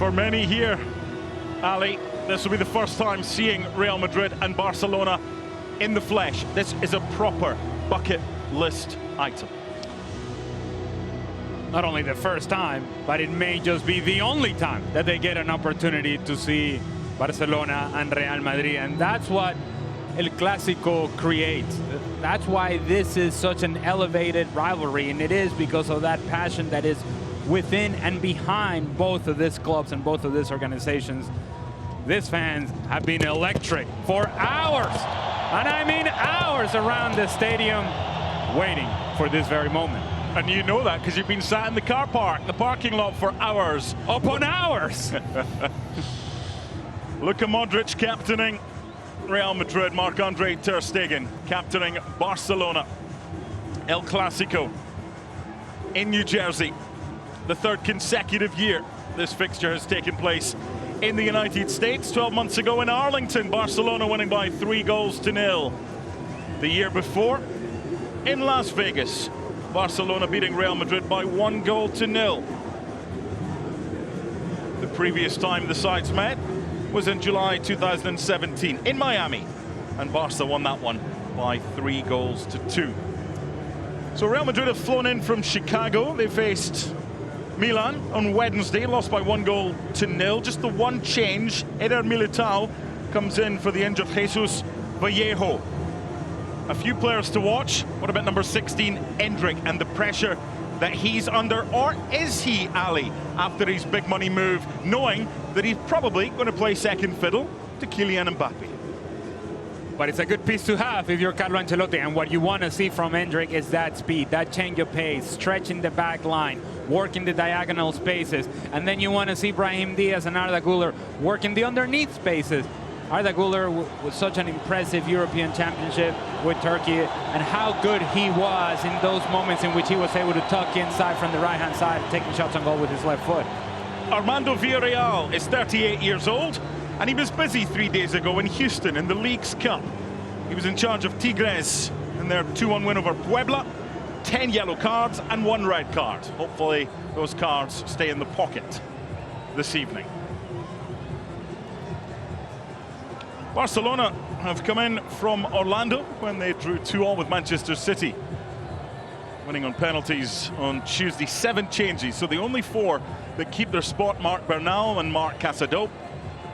For many here, Ali, this will be the first time seeing Real Madrid and Barcelona in the flesh. This is a proper bucket list item. Not only the first time, but it may just be the only time that they get an opportunity to see Barcelona and Real Madrid. And that's what El Clásico creates. That's why this is such an elevated rivalry, and it is because of that passion that is within and behind both of these clubs and both of these organizations. These fans have been electric for hours, and I mean hours, around the stadium waiting for this very moment. And you know that because you've been sat in the car park, the parking lot, for hours upon hours. Luka Modric captaining Real Madrid, Marc-Andre ter Stegen captaining Barcelona. El Clásico in New Jersey. The third consecutive year this fixture has taken place in the United States. 12 months ago in Arlington, Barcelona winning by 3-0. The year before in Las Vegas, Barcelona beating Real Madrid by 1-0. The previous time the sides met was in July 2017 in Miami, and Barca won that one by 3-2. So Real Madrid have flown in from Chicago. They faced Milan on Wednesday, lost by 1-0. Just the one change, Eder Militao comes in for the injured Jesus Vallejo. A few players to watch. What about number 16, Endrick, and the pressure that he's under? Or is he, Ali, after his big money move, knowing that he's probably going to play second fiddle to Kylian Mbappe? But it's a good piece to have if you're Carlo Ancelotti, and what you want to see from Endrick is that speed, that change of pace, stretching the back line, working the diagonal spaces, and then you want to see Brahim Diaz and Arda Güler working the underneath spaces. Arda Güler was such an impressive European Championship with Turkey, and how good he was in those moments in which he was able to tuck inside from the right-hand side, taking shots on goal with his left foot. Armando Villarreal is 38 years old, and he was busy 3 days ago in Houston in the Leagues Cup. He was in charge of Tigres in their 2-1 win over Puebla. 10 yellow cards and 1 red card. Hopefully those cards stay in the pocket this evening. Barcelona have come in from Orlando when they drew 2-2 with Manchester City, winning on penalties on Tuesday. 7 changes, so the only 4 that keep their spot: Marc Bernal and Marc Casado.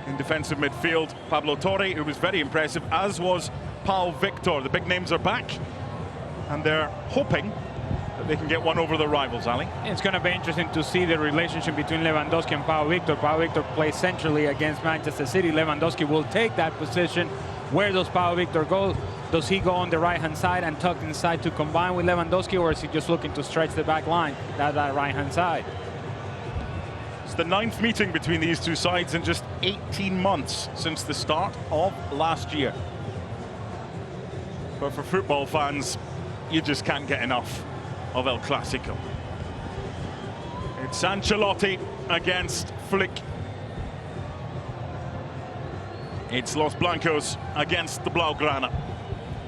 In defensive midfield, Pablo Torre, who was very impressive, as was Pau Victor. The big names are back, and they're hoping that they can get one over their rivals, Ali. It's going to be interesting to see the relationship between Lewandowski and Pau Victor. Pau Victor plays centrally against Manchester City. Lewandowski will take that position. Where does Pau Victor go? Does he go on the right-hand side and tuck inside to combine with Lewandowski, or is he just looking to stretch the back line, that right-hand side? It's the 9th meeting between these two sides in just 18 months since the start of last year. But for football fans, you just can't get enough of El Clásico. It's Ancelotti against Flick. It's Los Blancos against the Blaugrana.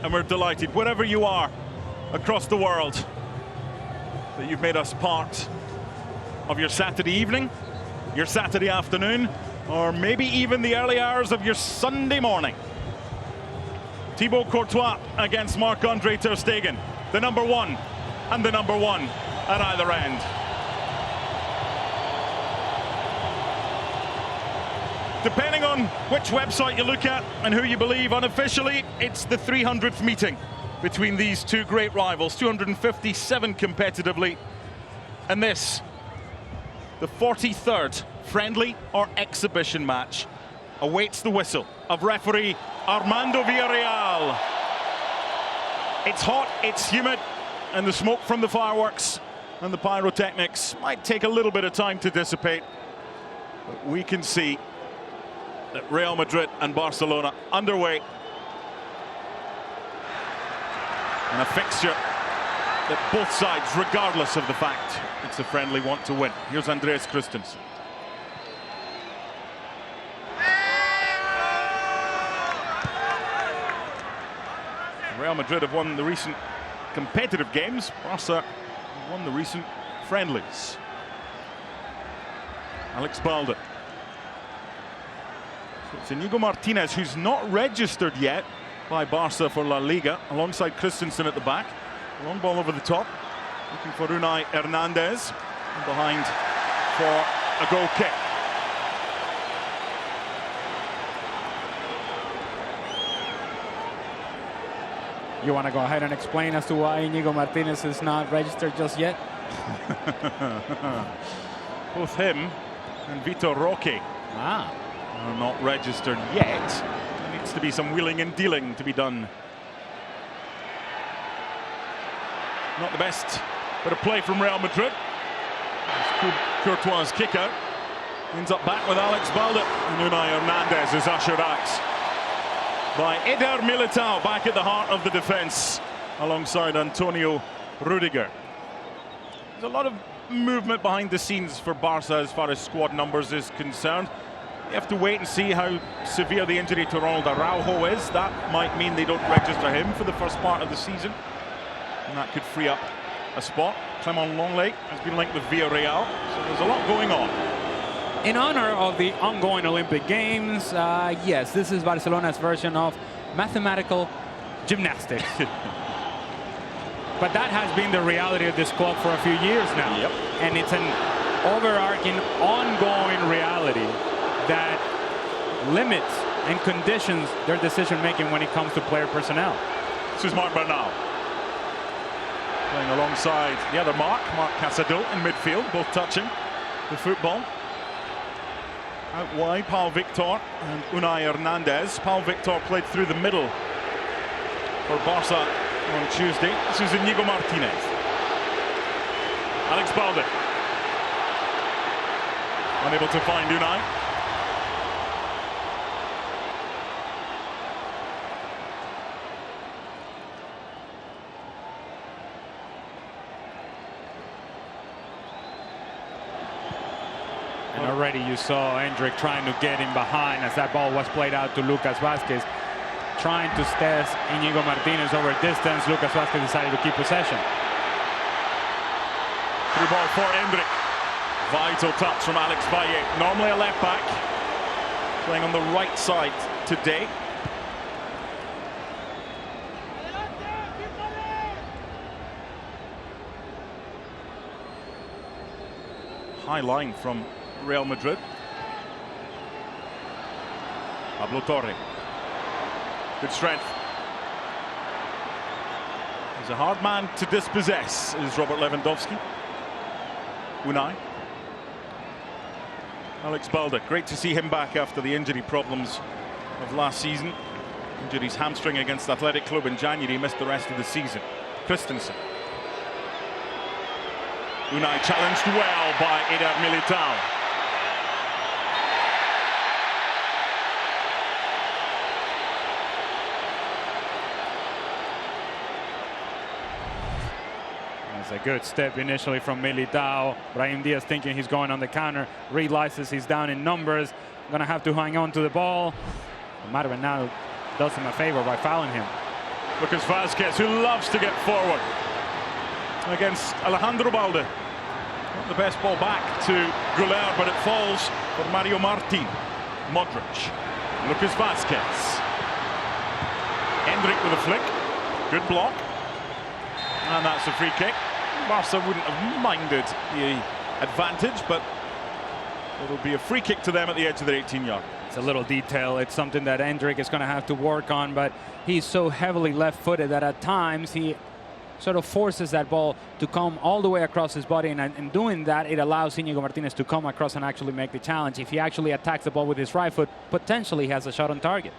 And we're delighted, wherever you are across the world, that you've made us part of your Saturday evening, your Saturday afternoon, or maybe even the early hours of your Sunday morning. Thibaut Courtois against Marc-Andre ter Stegen, the number 1 and the number 1 at either end. Depending on which website you look at and who you believe, unofficially, it's the 300th meeting between these two great rivals, 257 competitively, and this, the 43rd friendly or exhibition match, awaits the whistle of referee Armando Villarreal. It's hot, it's humid, and the smoke from the fireworks and the pyrotechnics might take a little bit of time to dissipate, but we can see that Real Madrid and Barcelona underway, and a fixture that both sides, regardless of the fact it's a friendly, want to win. Here's Andreas Christensen. Real Madrid have won the recent competitive games. Barca won the recent friendlies. Alex Balde It's Inigo Martinez, who's not registered yet by Barca for La Liga, alongside Christensen at the back. Long ball over the top, looking for Unai Hernandez, and behind for a goal kick. You want to go ahead and explain as to why Inigo Martinez is not registered just yet? Both him and Vitor Roque are not registered yet. There needs to be some wheeling and dealing to be done. Not the best bit of play from Real Madrid. Courtois' kick out ends up back with Alex Balde, and Unai Hernandez is ushered out by Eder Militao, back at the heart of the defense alongside Antonio Rudiger. There's a lot of movement behind the scenes for Barca as far as squad numbers is concerned. You have to wait and see how severe the injury to Ronald Araujo is. That might mean they don't register him for the first part of the season, and that could free up a spot. Clement Longley has been linked with Villarreal, so there's a lot going on. In honor of the ongoing Olympic Games, yes, this is Barcelona's version of mathematical gymnastics. But that has been the reality of this club for a few years now. Yep. And it's an overarching, ongoing reality that limits and conditions their decision-making when it comes to player personnel. This is Marc Bernal playing alongside the other Marc Casadot in midfield, both touching the football. Out wide, Pau Victor and Unai Hernandez. Pau Victor played through the middle for Barca on Tuesday. This is Inigo Martinez. Alex Balde unable to find Unai. And already you saw Endrick trying to get in behind as that ball was played out to Lucas Vázquez, trying to test Inigo Martinez over distance. Lucas Vázquez decided to keep possession. Through ball for Endrick. Vital touch from Alex Valle. Normally a left back, playing on the right side today. High line from Real Madrid. Pablo Torre. Good strength. He's a hard man to dispossess, is Robert Lewandowski. Unai. Alex Balde. Great to see him back after the injury problems of last season. Injured his hamstring against Athletic Club in January. He missed the rest of the season. Christensen. Unai challenged well by Eder Militao. That's a good step initially from Militao. Brahim Diaz thinking he's going on the counter, realizes he's down in numbers, gonna have to hang on to the ball. Madrid now does him a favor by fouling him. Lucas Vázquez, who loves to get forward against Alejandro Balde. Not the best ball back to Güler, but it falls for Mario Martin. Modric. Lucas Vázquez. Endrick with a flick. Good block. And that's a free kick. Barca wouldn't have minded the advantage, but it'll be a free kick to them at the edge of their 18-yard. It's a little detail. It's something that Endrick is going to have to work on, but he's so heavily left-footed that at times he sort of forces that ball to come all the way across his body, and in doing that, it allows Inigo Martinez to come across and actually make the challenge. If he actually attacks the ball with his right foot, potentially he has a shot on target.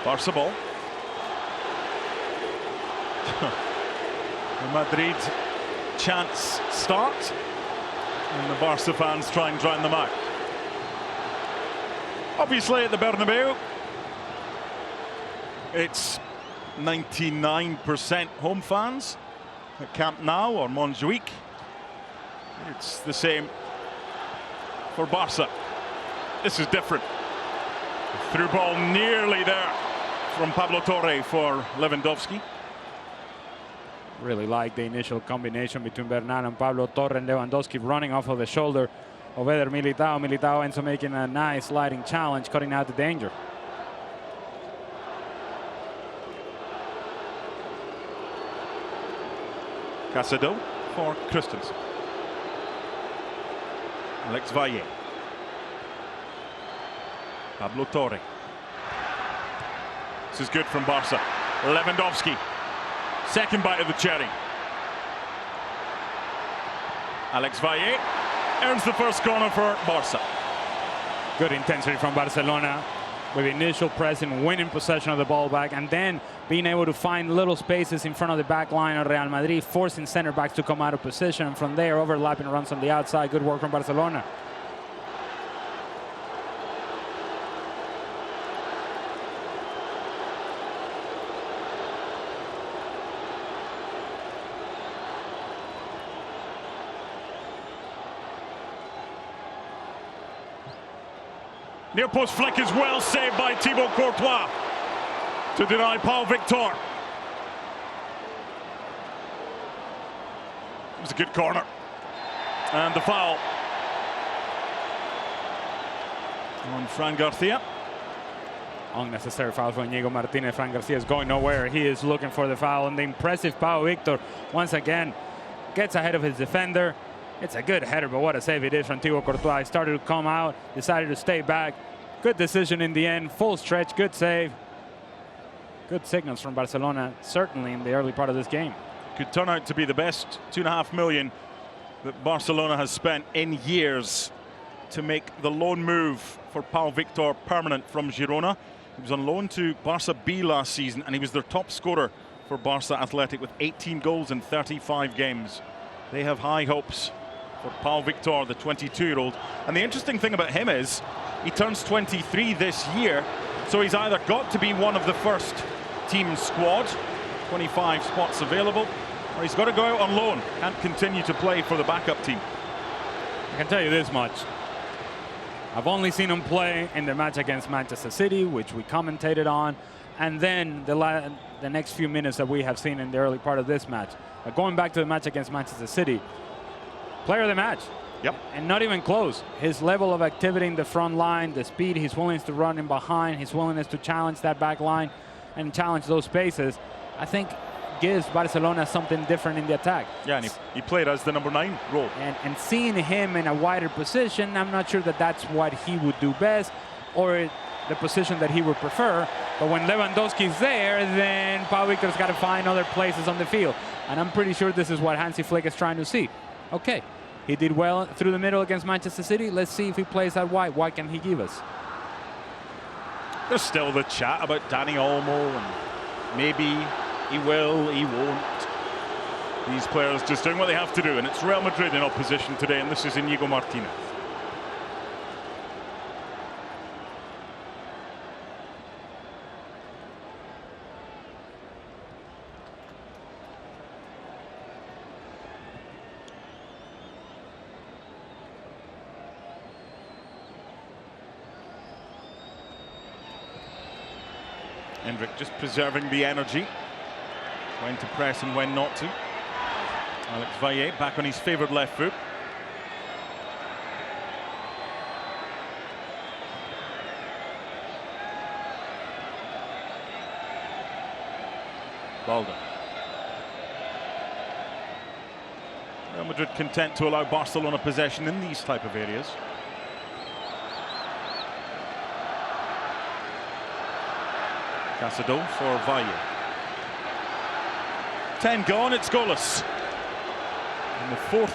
Barca ball. The Madrid chance starts, and the Barca fans try and drown them out. Obviously at the Bernabeu, it's 99% home fans. At Camp Nou or Montjuic, it's the same for Barca. This is different. Through ball nearly there from Pablo Torre for Lewandowski. Really like the initial combination between Bernal and Pablo Torre, and Lewandowski running off of the shoulder of Eder Militao. Militao ends up making a nice sliding challenge, cutting out the danger. Casado for Christensen. Alex Valle. Pablo Torre. This is good from Barca. Lewandowski. Second bite of the cherry. Alex Valle earns the first corner for Barca. Good intensity from Barcelona, with initial pressing, winning possession of the ball back, and then being able to find little spaces in front of the back line of Real Madrid, forcing center backs to come out of position, and from there overlapping runs on the outside. Good work from Barcelona. Near post flick is well saved by Thibaut Courtois to deny Pau Victor. It was a good corner. And the foul on Fran Garcia. Unnecessary foul for Íñigo Martínez. Fran Garcia is going nowhere. He is looking for the foul, and the impressive Pau Victor once again gets ahead of his defender. It's a good header, but what a save it is from Thibaut Courtois. He started to come out, decided to stay back. Good decision in the end, full stretch, good save. Good signals from Barcelona, certainly in the early part of this game. Could turn out to be the best $2.5 million that Barcelona has spent in years to make the loan move for Pau Victor permanent from Girona. He was on loan to Barca B last season, and he was their top scorer for Barca Athletic with 18 goals in 35 games. They have high hopes for Pau Victor, the 22-year-old. And the interesting thing about him is he turns 23 this year, so he's either got to be one of the first team squad, 25 spots available, or he's got to go out on loan, can't continue to play for the backup team. I can tell you this much. I've only seen him play in the match against Manchester City, which we commentated on, and then the next few minutes that we have seen in the early part of this match. Going back to the match against Manchester City, player of the match. Yep. And not even close. His level of activity in the front line, the speed, his willingness to run in behind, his willingness to challenge that back line and challenge those spaces, I think gives Barcelona something different in the attack. Yeah, and he played as the number 9 role. And seeing him in a wider position, I'm not sure that that's what he would do best or the position that he would prefer. But when Lewandowski's there, then Pau Victor's got to find other places on the field. And I'm pretty sure this is what Hansi Flick is trying to see. Okay, he did well through the middle against Manchester City. Let's see if he plays that wide. What can he give us? There's still the chat about Dani Olmo, and maybe he will, he won't. These players just doing what they have to do, and it's Real Madrid in opposition today, and this is Íñigo Martínez. Hendrick just preserving the energy, when to press and when not to. Alex Valle back on his favoured left foot. Balda. Real Madrid content to allow Barcelona possession in these type of areas. Casado for Valle. 10 gone, it's goalless. And the 4th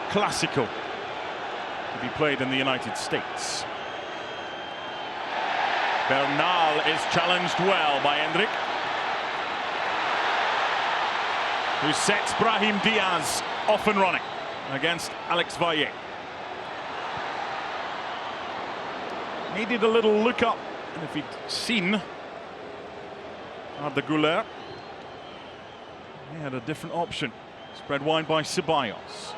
Clásico to be played in the United States. Bernal is challenged well by Hendrick, who sets Brahim Diaz off and running against Alex Valle. Needed a little look up, and if he'd seen Arda Güler, he had a different option. Spread wide by Ceballos.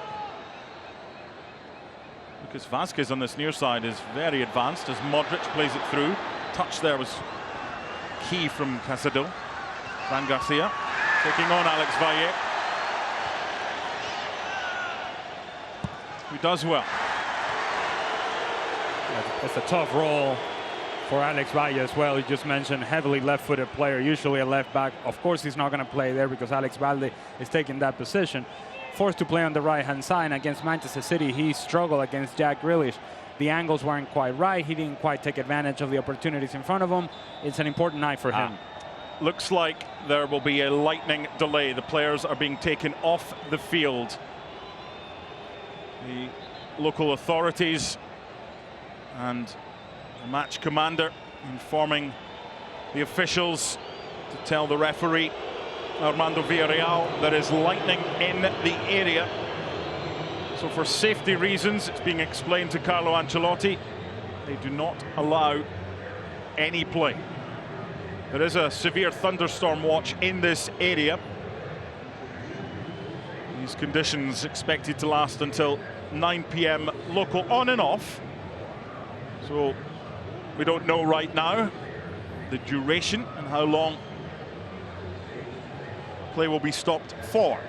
Lucas Vázquez on this near side is very advanced as Modric plays it through. touch there was key from Casado. Fran Garcia taking on Alex Valle, who does well. It's a tough role for Alex Valle as well. You just mentioned heavily left-footed player, usually a left back. Of course, he's not going to play there because Alex Valle is taking that position. Forced to play on the right-hand side. And against Manchester City, he struggled against Jack Grealish. The angles weren't quite right. He didn't quite take advantage of the opportunities in front of him. It's an important night for him. Looks like there will be a lightning delay. The players are being taken off the field. The local authorities and the match commander informing the officials to tell the referee, Armando Villarreal, there is lightning in the area. So for safety reasons, it's being explained to Carlo Ancelotti, they do not allow any play. There is a severe thunderstorm watch in this area. These conditions expected to last until 9 p.m. local, on and off. So we don't know right now the duration and how long play will be stopped for.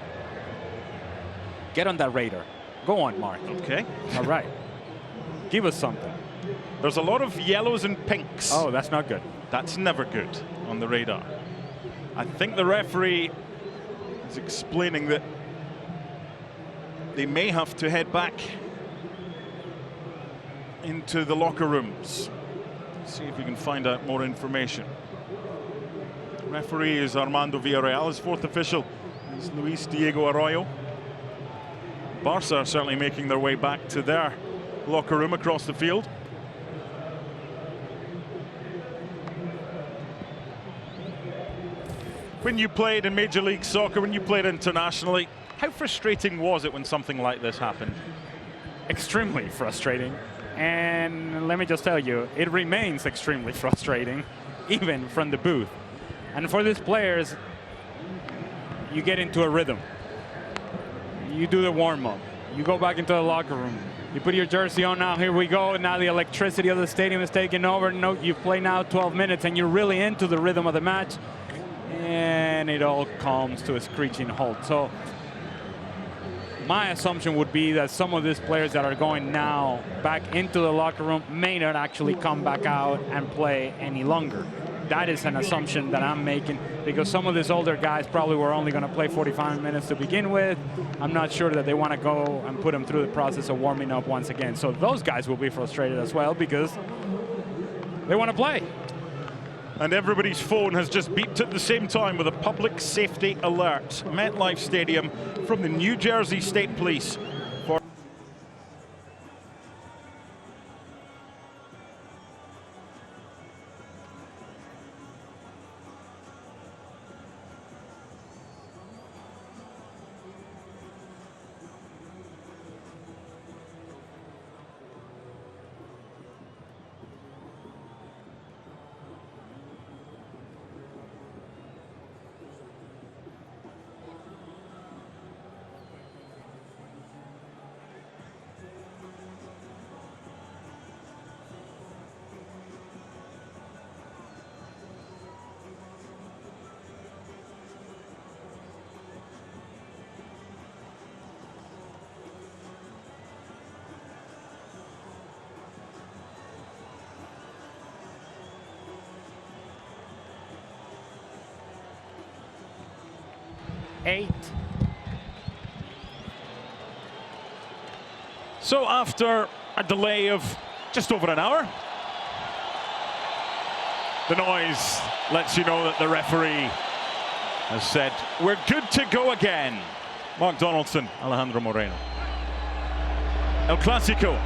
Get on that radar. Go on, Mark. Okay. All right. Give us something. There's a lot of yellows and pinks. Oh, that's not good. That's never good on the radar. I think the referee is explaining that they may have to head back into the locker rooms. See if we can find out more information. The referee is Armando Villarreal. His fourth official is Luis Diego Arroyo. Barca are certainly making their way back to their locker room across the field. When you played in Major League Soccer, when you played internationally, how frustrating was it when something like this happened? Extremely frustrating. And let me just tell you, it remains extremely frustrating, even from the booth. And for these players, you get into a rhythm. You do the warm-up. You go back into the locker room. You put your jersey on now, here we go. Now the electricity of the stadium is taking over. No, you play now 12 minutes, and you're really into the rhythm of the match. And it all comes to a screeching halt. So my assumption would be that some of these players that are going now back into the locker room may not actually come back out and play any longer. That is an assumption that I'm making, because some of these older guys probably were only going to play 45 minutes to begin with. I'm not sure that they want to go and put them through the process of warming up once again. So those guys will be frustrated as well because they want to play. And everybody's phone has just beeped at the same time with a public safety alert. MetLife Stadium from the New Jersey State Police. For So after a delay of just over an hour, the noise lets you know that the referee has said, we're good to go again. Mark Donaldson, Alejandro Moreno. El Clasico,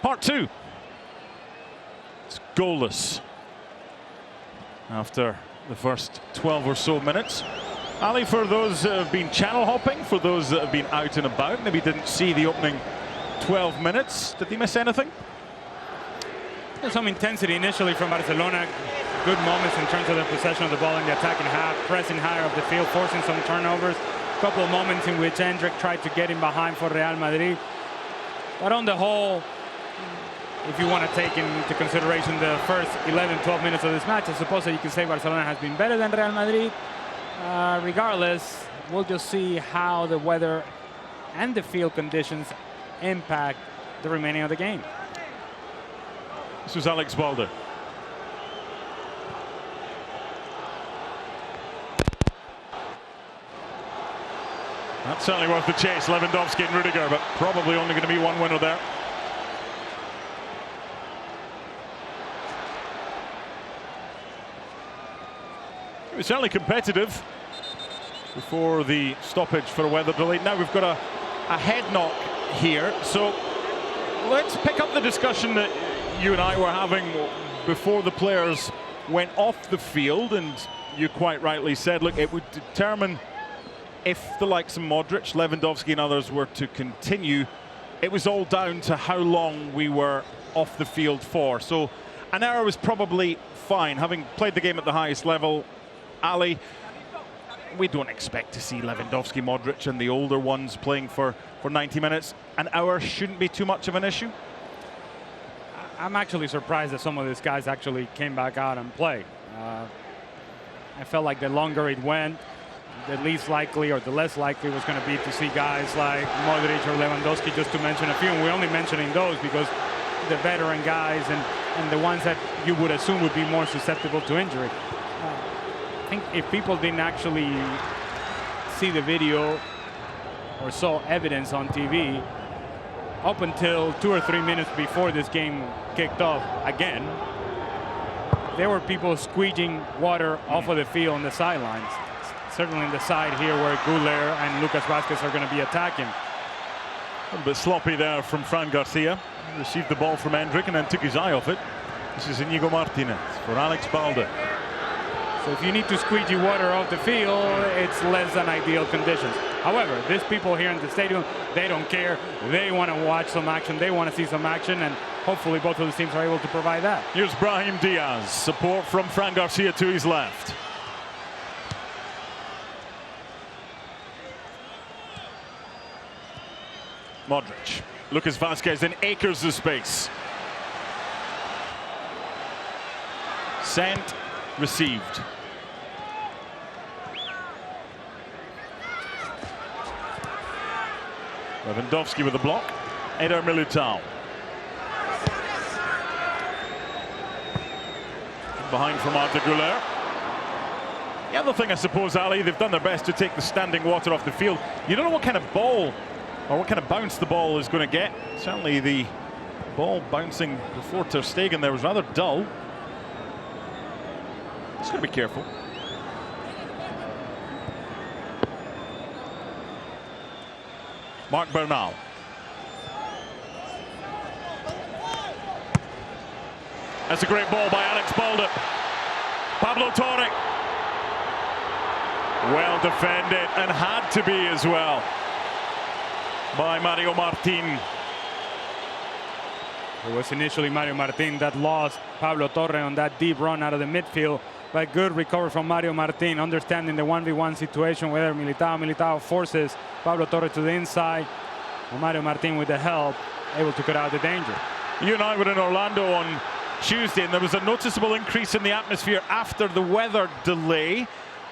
part 2. It's goalless after the first 12 or so minutes. Ali, for those that have been channel hopping, for those that have been out and about, maybe didn't see the opening 12 minutes, did they miss anything? There's some intensity initially from Barcelona. Good moments in terms of the possession of the ball in the attacking half, pressing higher up the field, forcing some turnovers. A couple of moments in which Endrick tried to get in behind for Real Madrid. But on the whole, if you want to take into consideration the first 11, 12 minutes of this match, I suppose that you can say Barcelona has been better than Real Madrid. Regardless, we'll just see how the weather and the field conditions impact the remaining of the game. This was Alex Balde. That's certainly worth the chase, Lewandowski and Rudiger, but probably only going to be one winner there. It was certainly competitive before the stoppage for a weather delay. Now we've got a head knock here, so let's pick up the discussion that you and I were having before the players went off the field, and you quite rightly said, look, it would determine if the likes of Modric, Lewandowski and others were to continue. It was all down to how long we were off the field for. So an hour was probably fine. Having played the game at the highest level, Ali, we don't expect to see Lewandowski, Modric and the older ones playing for 90 minutes. An hour shouldn't be too much of an issue. I'm actually surprised that some of these guys actually came back out and played. I felt like the longer it went, the least likely or the less likely was going to be to see guys like Modric or Lewandowski, just to mention a few. And we're only mentioning those because the veteran guys and the ones that you would assume would be more susceptible to injury. I think if people didn't actually see the video or saw evidence on TV, up until 2 or 3 minutes before this game kicked off again, there were people squeegeing water off of the field on the sidelines. Certainly on the side here where Güler and Lucas Vázquez are going to be attacking. A little bit sloppy there from Fran Garcia. He received the ball from Endrick and then took his eye off it. This is Inigo Martinez for Alex Balde. So if you need to squeegee water off the field, it's less than ideal conditions. However, these people here in the stadium, they don't care. They want to watch some action. They want to see some action, and hopefully both of the teams are able to provide that. Here's Brahim Diaz. Support from Fran Garcia to his left. Modric. Lucas Vázquez in acres of space. Sent, received. Lewandowski with the block. Eder Militao. Behind from Arda Güler. The other thing, I suppose, Ali, they've done their best to take the standing water off the field. You don't know what kind of ball or what kind of bounce the ball is going to get. Certainly the ball bouncing before Ter Stegen there was rather dull. Just got to be careful. Marc Bernal. That's a great ball by Alex Balde. Pablo Torre. Well defended, and had to be as well, by Mario Martin. It was initially Mario Martin that lost Pablo Torre on that deep run out of the midfield, but good recovery from Mario Martin, understanding the 1v1 situation, whether Militao forces Pablo Torre to the inside, and Mario Martin with the help, able to cut out the danger. You and I were in Orlando on Tuesday, and there was a noticeable increase in the atmosphere after the weather delay,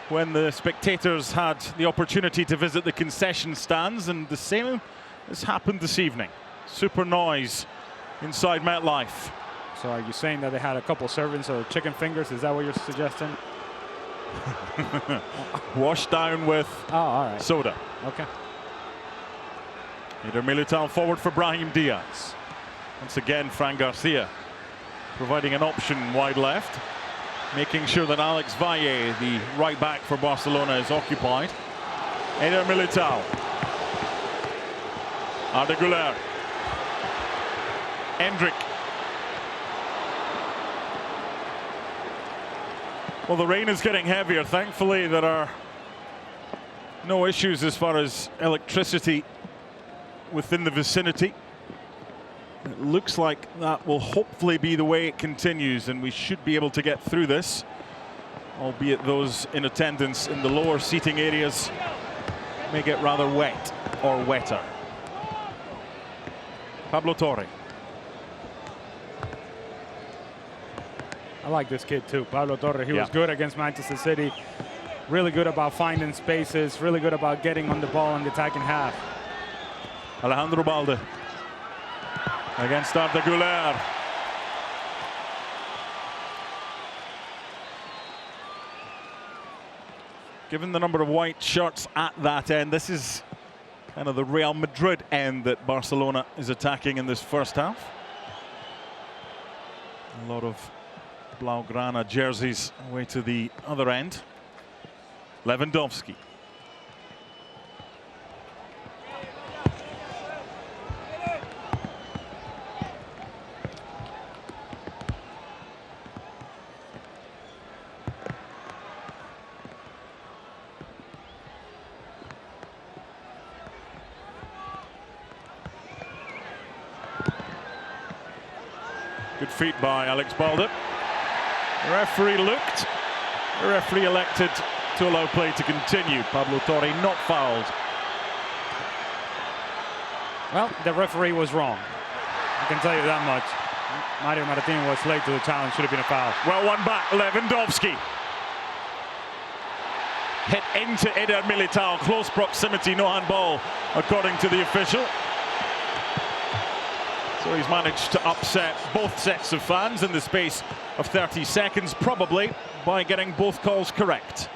when the spectators had the opportunity to visit the concession stands, and the same has happened this evening. Super noise inside MetLife. So are you saying that they had a couple servings of chicken fingers? Is that what you're suggesting? Washed down with all right. soda. Okay. Eder Militao forward for Brahim Diaz. Once again, Fran Garcia providing an option wide left, making sure that Alex Valle, the right back for Barcelona, is occupied. Eder Militao. Arda Güler. Endrick. Well, the rain is getting heavier. Thankfully, there are no issues as far as electricity within the vicinity. It looks like that will hopefully be the way it continues, and we should be able to get through this, albeit those in attendance in the lower seating areas may get rather wet or wetter. Pablo Torre. I like this kid too, Pablo Torre. He was good against Manchester City. Really good about finding spaces. Really good about getting on the ball in the attacking half. Alejandro Balde against Arda Güler. Given the number of white shirts at that end, this is kind of the Real Madrid end that Barcelona is attacking in this first half. A lot of Blaugrana jerseys away to the other end. Lewandowski. Good feet by Alex Balde. The referee looked. The referee elected to allow play to continue. Pablo Torre not fouled. Well, the referee was wrong. I can tell you that much. Mario Martin was late to the challenge. Should have been a foul. Well, one back. Lewandowski. Hit into Eder Militao. Close proximity. No handball, according to the official. So he's managed to upset both sets of fans in the space of 30 seconds, probably by getting both calls correct.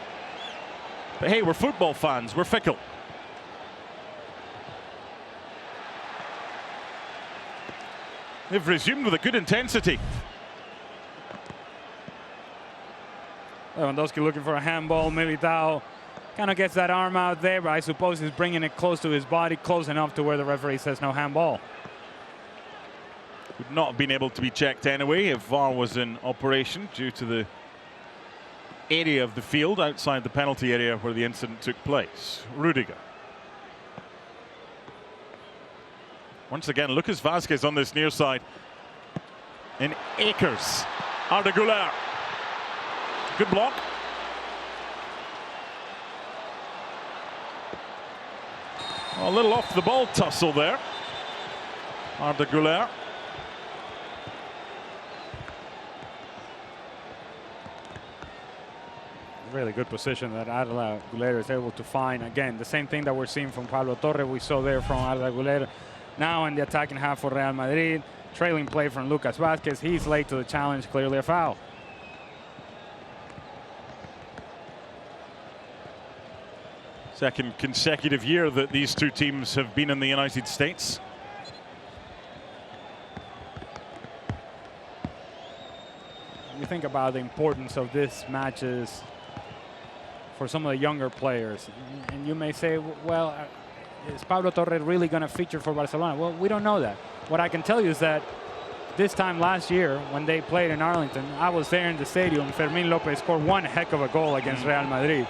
But hey, we're football fans, we're fickle. They've resumed with a good intensity. Lewandowski looking for a handball. Militao kind of gets that arm out there, but I suppose he's bringing it close to his body, close enough to where the referee says no handball. Would not have been able to be checked anyway if VAR was in operation due to the area of the field outside the penalty area where the incident took place. Rudiger. Once again, Lucas Vazquez on this near side. In acres. Arda Güler. Good block. A little off the ball tussle there. Arda Güler. Really good position that Arda Güler is able to find. Again, the same thing that we're seeing from Pablo Torre, we saw there from Arda Güler. Now in the attacking half for Real Madrid. Trailing play from Lucas Vazquez. He's late to the challenge, clearly a foul. Second consecutive year that these two teams have been in the United States. You think about the importance of these matches for some of the younger players, and you may say, well, is Pablo Torre really going to feature for Barcelona? Well, we don't know that. What I can tell you is that this time last year, when they played in Arlington, I was there in the stadium. Fermín López scored one heck of a goal against Real Madrid.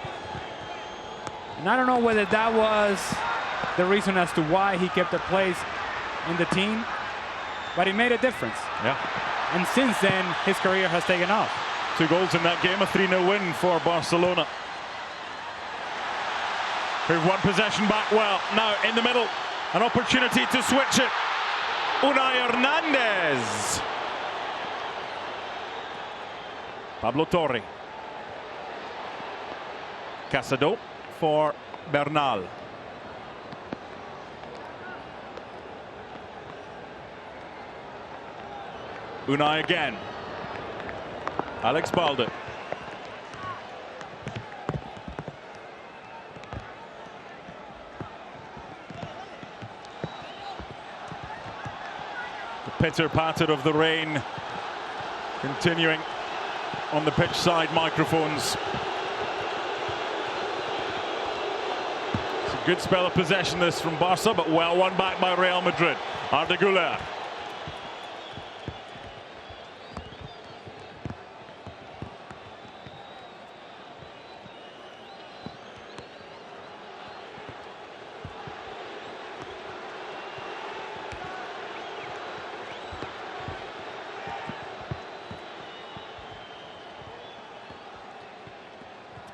And I don't know whether that was the reason as to why he kept a place in the team, but it made a difference. Yeah. And since then, his career has taken off. 2 goals in that game, a 3-0 win for Barcelona. Who've won possession back well. Now in the middle, an opportunity to switch it. Unai Hernandez. Pablo Torre. Casado for Bernal. Unai again. Alex Balde. The pitter-patter of the rain continuing on the pitch side microphones. It's a good spell of possession this from Barca, but well won back by Real Madrid. Arda Güler.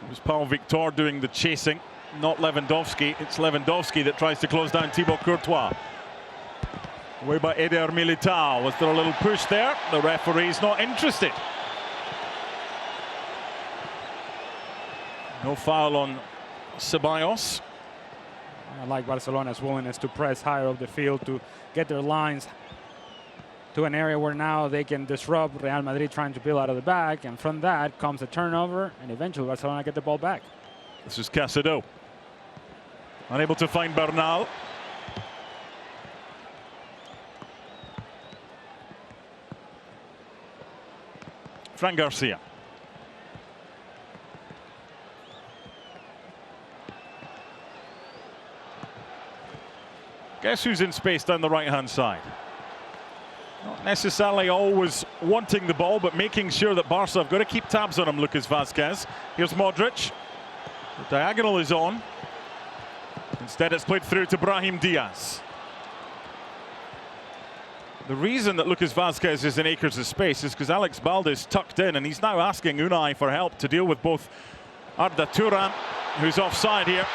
It was Paul Victor doing the chasing, not Lewandowski. It's Lewandowski that tries to close down Thibaut Courtois. Away by Eder Militao. Was there a little push there? The referee's not interested. No foul on Ceballos. I like Barcelona's willingness to press higher up the field to get their lines to an area where now they can disrupt Real Madrid trying to build out of the back, and from that comes a turnover, and eventually Barcelona get the ball back. This is Casado. Unable to find Bernal. Fran Garcia. Guess who's in space down the right-hand side? Not necessarily always wanting the ball, but making sure that Barca have got to keep tabs on him, Lucas Vazquez. Here's Modric. The diagonal is on. Instead, it's played through to Brahim Diaz. The reason that Lucas Vazquez is in acres of space is because Alex Balde is tucked in, and he's now asking Unai for help to deal with both Arda Turan, who's offside here.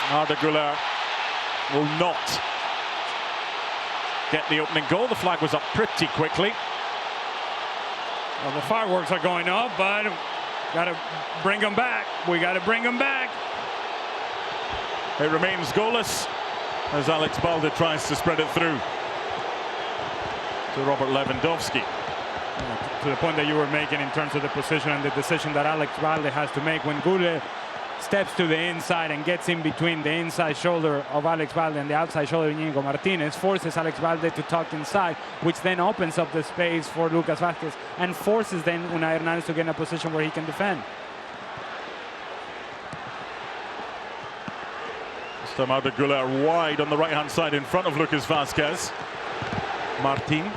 Arda Güler will not get the opening goal. The flag was up pretty quickly. Well, the fireworks are going up, but got to bring them back. We got to bring them back. It remains goalless as Alex Balde tries to spread it through to Robert Lewandowski. To the point that you were making in terms of the position and the decision that Alex Balde has to make when Güler steps to the inside and gets in between the inside shoulder of Alex Balde and the outside shoulder of Íñigo Martínez, forces Alex Balde to tuck inside, which then opens up the space for Lucas Vázquez and forces then Unai Hernandez to get in a position where he can defend. This time Arda Güler wide on the right-hand side in front of Lucas Vázquez. Martín.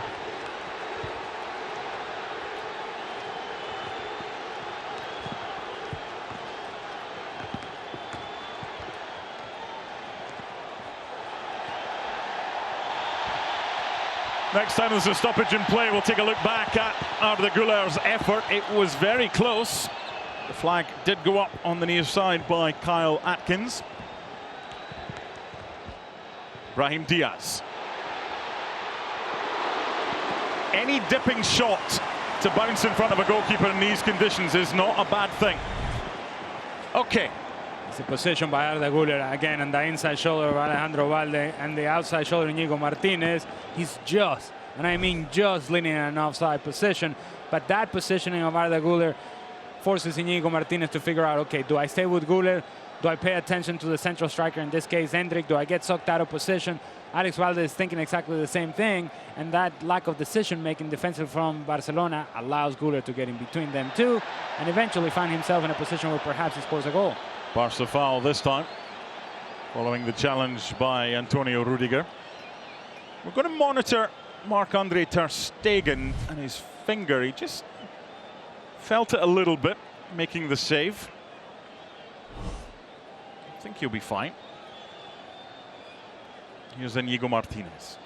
Next time there's a stoppage in play, we'll take a look back at Arda Güler's effort. It was very close. The flag did go up on the near side by Kyle Atkins. Brahim Diaz. Any dipping shot to bounce in front of a goalkeeper in these conditions is not a bad thing. Okay. It's a position by Arda Güler again on the inside shoulder of Alejandro Balde and the outside shoulder of Íñigo Martínez. He's just, and I mean just, leaning in an offside position. But that positioning of Arda Güler forces Íñigo Martínez to figure out, okay, do I stay with Güler? Do I pay attention to the central striker, in this case, Endrick? Do I get sucked out of position? Alex Balde is thinking exactly the same thing, and that lack of decision-making defensive from Barcelona allows Güler to get in between them too, and eventually find himself in a position where perhaps he scores a goal. Barca foul this time, following the challenge by Antonio Rudiger. We're going to monitor Marc-Andre ter Stegen and his finger. He just felt it a little bit, making the save. I think he'll be fine. Here's Íñigo Martínez.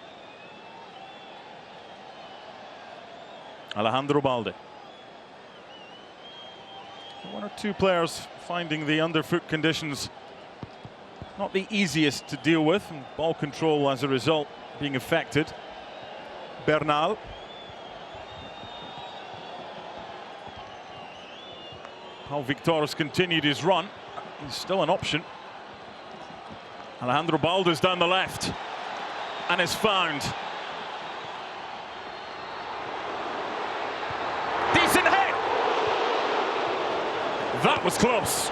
Alejandro Balde. One or two players finding the underfoot conditions not the easiest to deal with, and ball control as a result being affected. Bernal. Pau Victor has continued his run. He's still an option. Alejandro Balde's down the left and is found. Decent hit. That was close.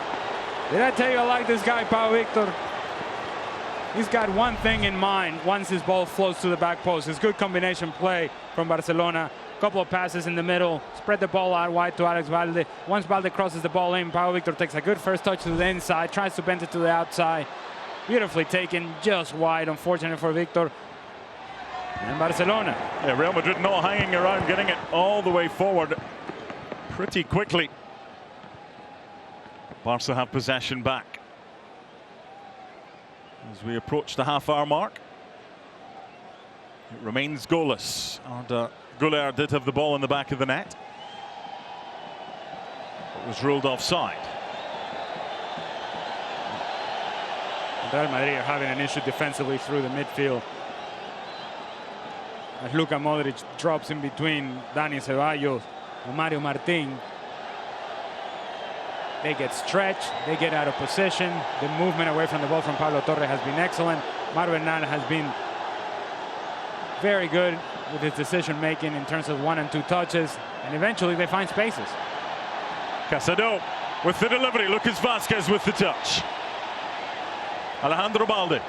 Did I tell you I like this guy, Pau Victor? He's got one thing in mind once his ball floats to the back post. It's good combination play from Barcelona. A couple of passes in the middle, spread the ball out wide to Alex Balde. Once Balde crosses the ball in, Pau Victor takes a good first touch to the inside, tries to bend it to the outside. Beautifully taken, just wide, unfortunate for Victor. And Barcelona. Yeah, Real Madrid not hanging around, getting it all the way forward pretty quickly. Barca have possession back as we approach the half-hour mark. It remains goalless. Arda Güler did have the ball in the back of the net. It was ruled offside. Real Madrid are having an issue defensively through the midfield. As Luka Modric drops in between Dani Ceballos and Mario Martín. They get stretched, they get out of position. The movement away from the ball from Pablo Torre has been excellent. Mauro Bernal has been very good with his decision making in terms of 1 and 2 touches, and eventually they find spaces. Casado with the delivery. Lucas Vazquez with the touch. Alejandro Balde.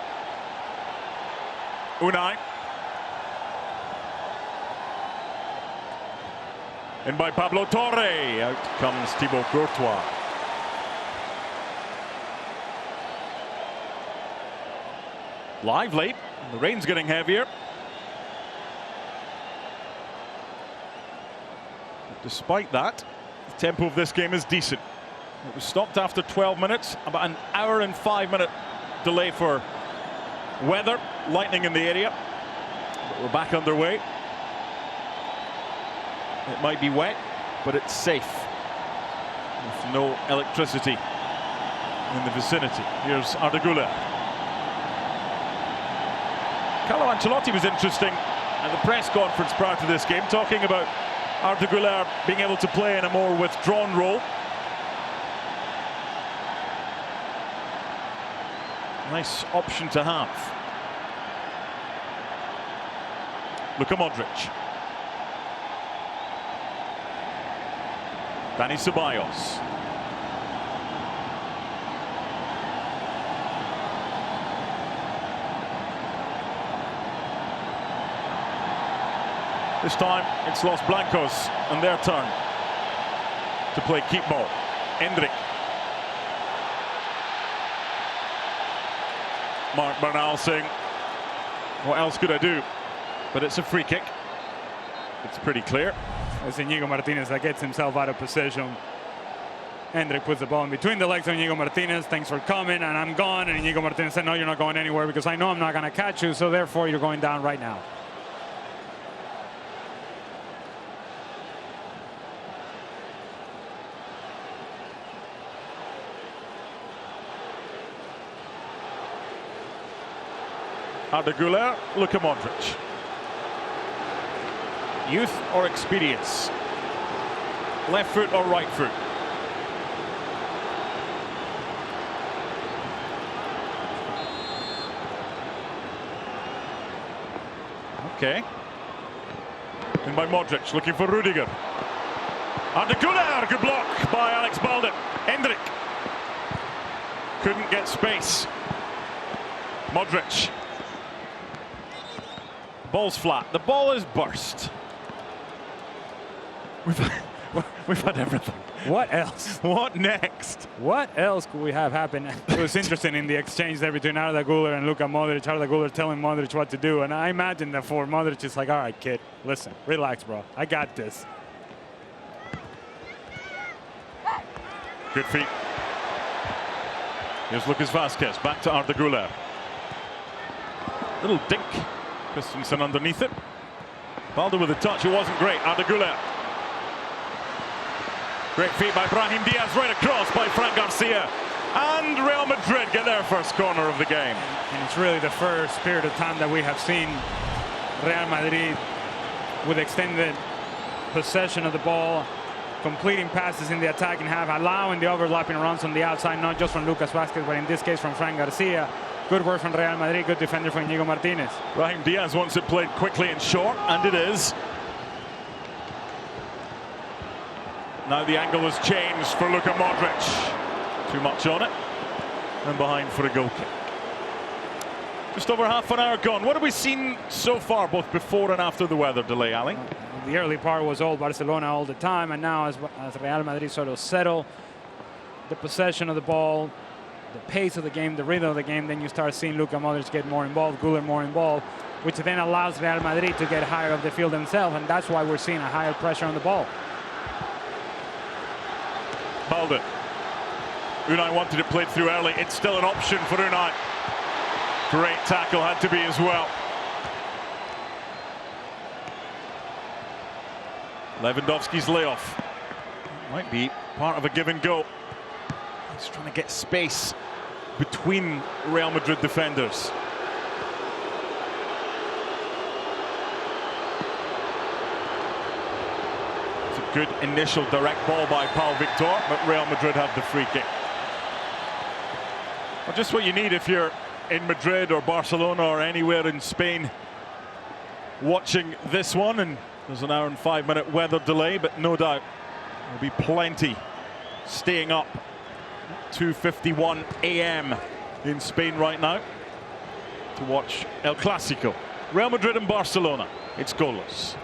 Unai. In by Pablo Torre. Out comes Thibaut Courtois. Lively. The rain's getting heavier. But despite that, the tempo of this game is decent. It was stopped after 12 minutes. About an hour and 5-minute delay for weather. Lightning in the area. But we're back underway. It might be wet, but it's safe. With no electricity in the vicinity. Here's Arda Güler. Carlo Ancelotti was interesting at the press conference prior to this game, talking about Arda Güler being able to play in a more withdrawn role. Nice option to have. Luka Modric. Dani Ceballos. This time it's Los Blancos and their turn to play keep ball. Endrick. Marc Bernal saying, what else could I do? But it's a free kick. It's pretty clear. It's Íñigo Martinez that gets himself out of position. Endrick puts the ball in between the legs of Íñigo Martinez. Thanks for coming, and I'm gone. And Íñigo Martinez said, no, you're not going anywhere because I know I'm not going to catch you, so therefore you're going down right now. Arda Güler, Luka Modric. Youth or experience? Left foot or right foot? Okay. In by Modric, looking for Rudiger. Arda Güler, good block by Alex Balde. Endrick. Couldn't get space. Modric. Ball's flat. The ball is burst. We've had everything. What else? What next? What else could we have happen? It was interesting in the exchange there between Arda Güler and Luka Modric. Arda Güler telling Modric what to do, and I imagine that for Modric it's like, all right, kid, listen, relax, bro. I got this. Good feet. Here's Lucas Vazquez, back to Arda Güler. Little dink. Christensen underneath it. Balde with a touch, it wasn't great. Arda Güler. Great feet by Brahim Diaz, right across by Fran Garcia. And Real Madrid get their first corner of the game. And it's really the first period of time that we have seen Real Madrid with extended possession of the ball, completing passes in the attacking half, allowing the overlapping runs on the outside, not just from Lucas Vazquez, but in this case from Fran Garcia. Good work from Real Madrid, good defender from Íñigo Martinez. Brahim Diaz wants it played quickly and short, and it is. Now the angle has changed for Luka Modric. Too much on it. And behind for a goal kick. Just over half an hour gone. What have we seen so far, both before and after the weather delay, Ali? The early part was all Barcelona all the time, and now as Real Madrid sort of settle the possession of the ball, the pace of the game, the rhythm of the game, then you start seeing Luka Modric get more involved, Güler more involved, which then allows Real Madrid to get higher up the field themselves, and that's why we're seeing a higher pressure on the ball. Balde. Unai wanted it played through early. It's still an option for Unai. Great tackle had to be as well. Lewandowski's layoff. Might be part of a give and go. He's trying to get space between Real Madrid defenders. To Good initial direct ball by Pau Victor, but Real Madrid have the free kick. Well, just what you need if you're in Madrid or Barcelona or anywhere in Spain watching this one. And there's an hour and 5-minute weather delay, but no doubt there'll be plenty staying up. 2:51 a.m. in Spain right now to watch El Clásico. Real Madrid and Barcelona. It's goalless.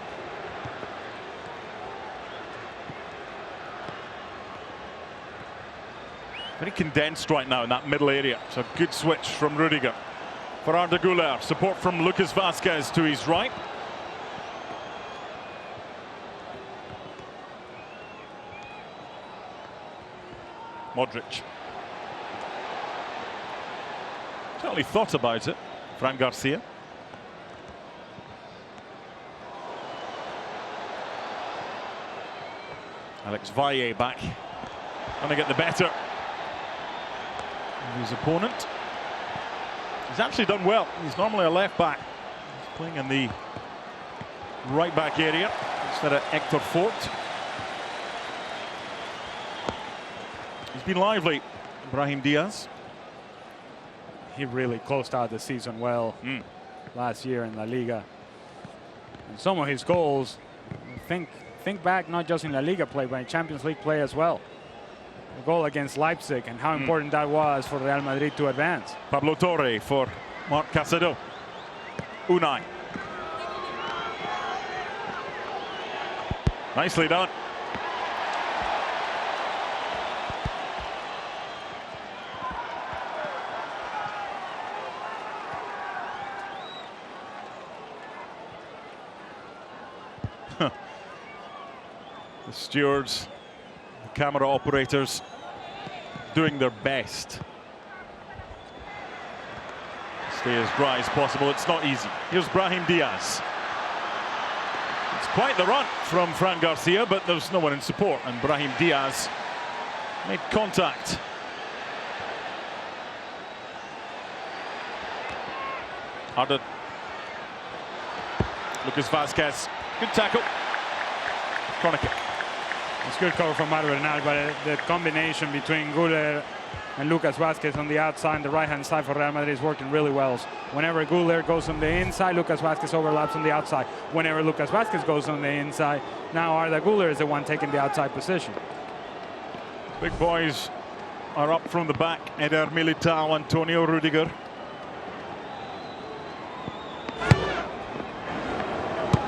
Very condensed right now in that middle area. It's a good switch from Rudiger. For Arda Güler, support from Lucas Vázquez to his right. Modric. Certainly thought about it. Fran Garcia. Alex Valle back. Going to get the better of his opponent. He's actually done well. He's normally a left back. He's playing in the right back area instead of Hector Fort. He's been lively, Brahim Diaz. He really closed out the season well last year in La Liga. And some of his goals, think back not just in La Liga play, but in Champions League play as well. The goal against Leipzig and how important that was for Real Madrid to advance. Pablo Torre for Marc Casado. Unai. Nicely done. The stewards, the camera operators doing their best. Stay as dry as possible. It's not easy. Here's Brahim Diaz. It's quite the run from Fran Garcia, but there's no one in support, and Brahim Diaz made contact. Arda. Lucas Vázquez. Good tackle. Corner kick. It's good cover from Mario Bernal, but the combination between Güler and Lucas Vázquez on the outside, the right-hand side for Real Madrid is working really well. Whenever Güler goes on the inside, Lucas Vázquez overlaps on the outside. Whenever Lucas Vázquez goes on the inside, now Arda Güler is the one taking the outside position. Big boys are up from the back. Eder Militao, Antonio Rudiger.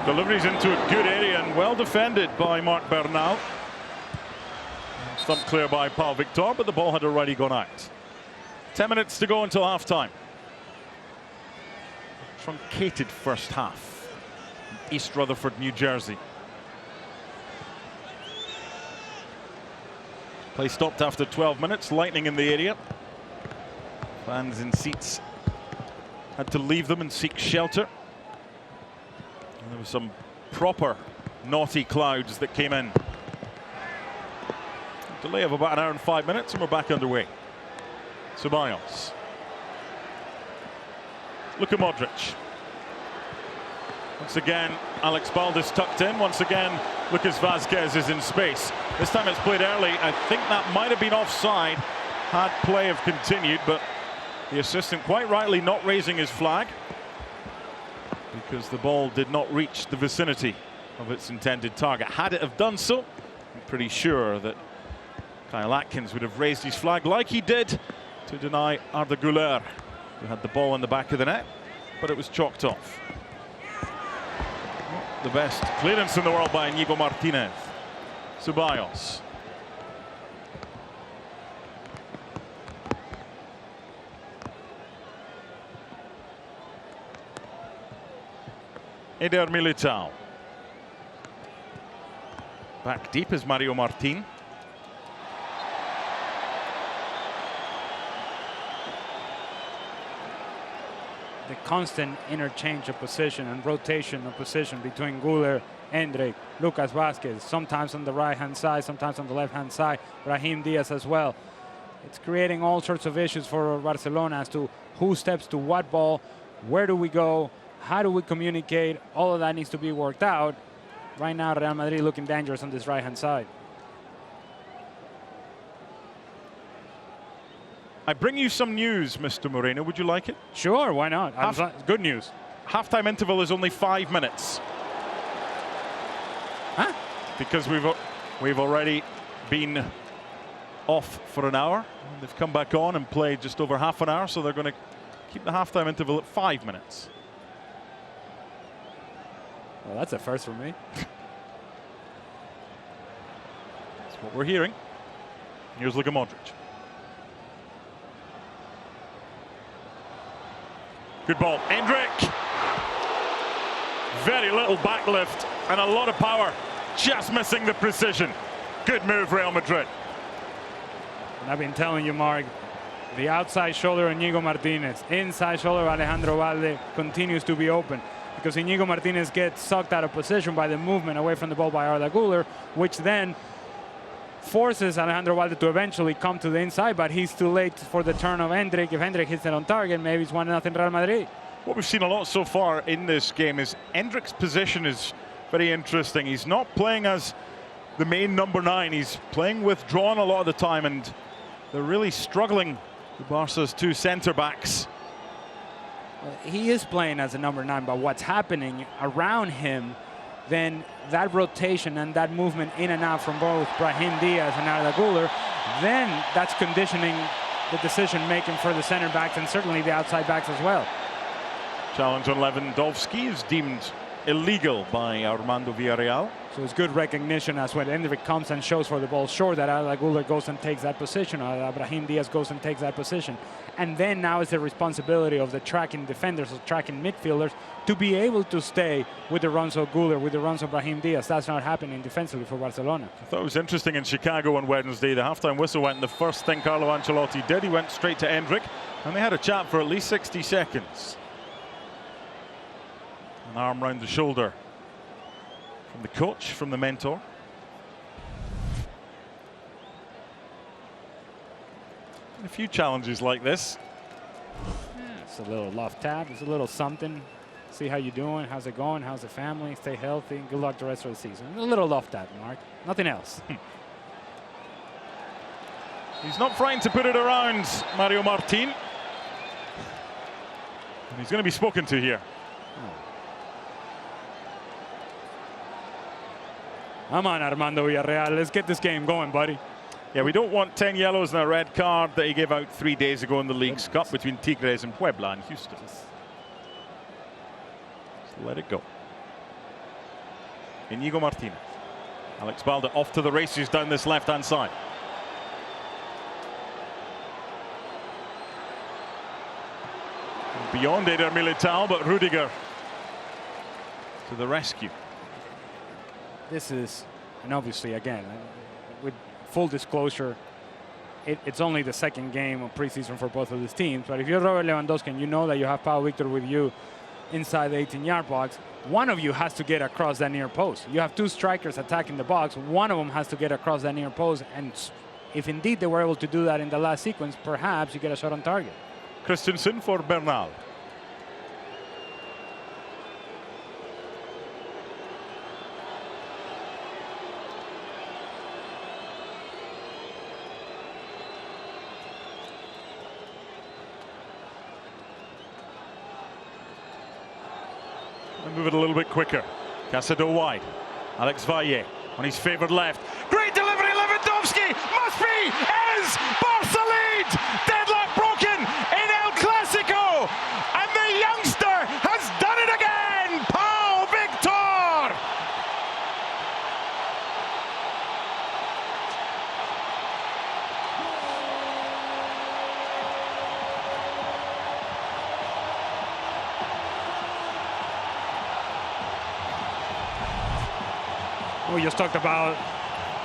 Deliveries into a good area and well defended by Marc Bernal. Stumped clear by Pau Victor, but the ball had already gone out. 10 minutes to go until half-time. Truncated first half. East Rutherford, New Jersey. Play stopped after 12 minutes. Lightning in the area. Fans in seats had to leave them and seek shelter. And there were some proper naughty clouds that came in. Delay of about an hour and 5 minutes, and we're back underway. Ceballos. Luka Modric. Once again, Alex Baldis tucked in. Once again, Lucas Vázquez is in space. This time it's played early. I think that might have been offside had play have continued, but the assistant quite rightly not raising his flag because the ball did not reach the vicinity of its intended target. Had it have done so, I'm pretty sure that Kyle Atkins would have raised his flag like he did to deny Arda Güler, who had the ball in the back of the net, but it was chalked off. Not the best clearance in the world by Inigo Martinez. Ceballos. Eder Militao. Back deep is Mario Martin. The constant interchange of position and rotation of position between Güler, Endrick, Lucas Vázquez, sometimes on the right-hand side, sometimes on the left-hand side, Brahim Diaz as well. It's creating all sorts of issues for Barcelona as to who steps to what ball, where do we go, how do we communicate. All of that needs to be worked out. Right now, Real Madrid looking dangerous on this right-hand side. I bring you some news, Mr. Moreno. Would you like it? Sure, why not? Good news. Halftime interval is only 5 minutes. Huh? Because we've already been off for an hour. They've come back on and played just over half an hour, so they're going to keep the halftime interval at 5 minutes. Well, that's a first for me. That's what we're hearing. Here's Luka Modric. Good ball. Endrick. Very little backlift and a lot of power. Just missing the precision. Good move, Real Madrid. And I've been telling you, Mark, the outside shoulder of Íñigo Martínez, inside shoulder of Alejandro Valde continues to be open, because Íñigo Martínez gets sucked out of position by the movement away from the ball by Arda Güler, which then forces Alejandro Valde to eventually come to the inside, but he's too late for the turn of Endrick. If Endrick hits it on target, maybe it's 1-0 Real Madrid. What we've seen a lot so far in this game is Endrick's position is very interesting. He's not playing as the main number 9. He's playing withdrawn a lot of the time, and they're really struggling, the Barca's two centre-backs. Well, he is playing as a number 9, but what's happening around him, then that rotation and that movement in and out from both Brahim Diaz and Arda Güler, then that's conditioning the decision-making for the center-backs and certainly the outside backs as well. Challenge on Lewandowski is deemed illegal by Armando Villarreal. So it's good recognition as when Endrick comes and shows for the ball short that Arda Güler goes and takes that position, or Brahim Diaz goes and takes that position. And then now it's the responsibility of the tracking defenders, or tracking midfielders, to be able to stay with the runs of Güler, with the runs of Brahim Diaz. That's not happening defensively for Barcelona. I thought it was interesting in Chicago on Wednesday. The halftime whistle went, and the first thing Carlo Ancelotti did, he went straight to Endrick, and they had a chat for at least 60 seconds. An arm round the shoulder from the coach, from the mentor. And a few challenges like this. Yeah, it's a little love tap, it's a little something. See how you're doing, how's it going, how's the family, stay healthy, good luck the rest of the season. A little love tap, Mark, nothing else. He's not frightened to put it around Mario Martin. And he's going to be spoken to here. Come on, Armando Villarreal, let's get this game going, buddy. Yeah, we don't want 10 yellows and a red card that he gave out 3 days ago in the League's Cup between Tigres and Puebla and Houston. So let it go. Íñigo Martínez. Alex Balde off to the races down this left-hand side. Beyond Eder Militao, but Rudiger to the rescue. This is, and obviously, again, with full disclosure, it's only the second game of preseason for both of these teams. But if you're Robert Lewandowski and you know that you have Pau Victor with you inside the 18-yard box, one of you has to get across that near post. You have two strikers attacking the box. One of them has to get across that near post. And if indeed they were able to do that in the last sequence, perhaps you get a shot on target. Christensen for Bernal. Move it a little bit quicker. Casado wide. Alex Valle on his favoured left. Great delivery, Lewandowski! Must be! Is! Barca lead! Deadlock broken in El Clasico! And the youngster has done it again! Pau Victor! We just talked about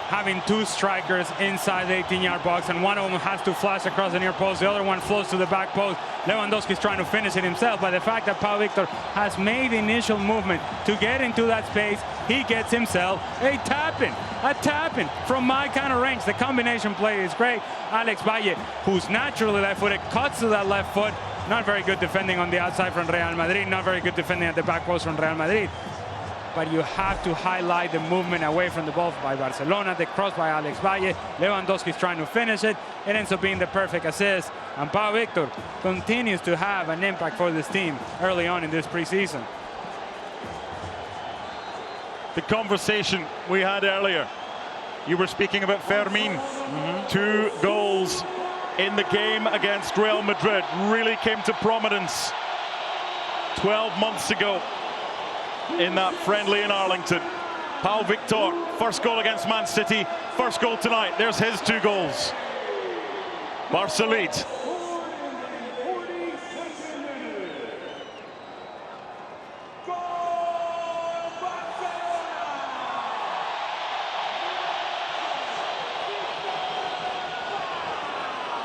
having two strikers inside the 18-yard box, and one of them has to flash across the near post. The other one floats to the back post. Lewandowski's trying to finish it himself, but the fact that Pau Victor has made the initial movement to get into that space, he gets himself a tap-in from my kind of range. The combination play is great. Alex Valle, who's naturally left-footed, cuts to that left foot. Not very good defending on the outside from Real Madrid. Not very good defending at the back post from Real Madrid. but you have to highlight the movement away from the ball by Barcelona, the cross by Alex Valle. Lewandowski's trying to finish it. It ends up being the perfect assist. And Pau Victor continues to have an impact for this team early on in this preseason. The conversation we had earlier, you were speaking about Fermin. 2 goals in the game against Real Madrid really came to prominence 12 months ago in that friendly in Arlington. Pau Victor, first goal against Man City, first goal tonight. There's his 2 goals. Barca lead.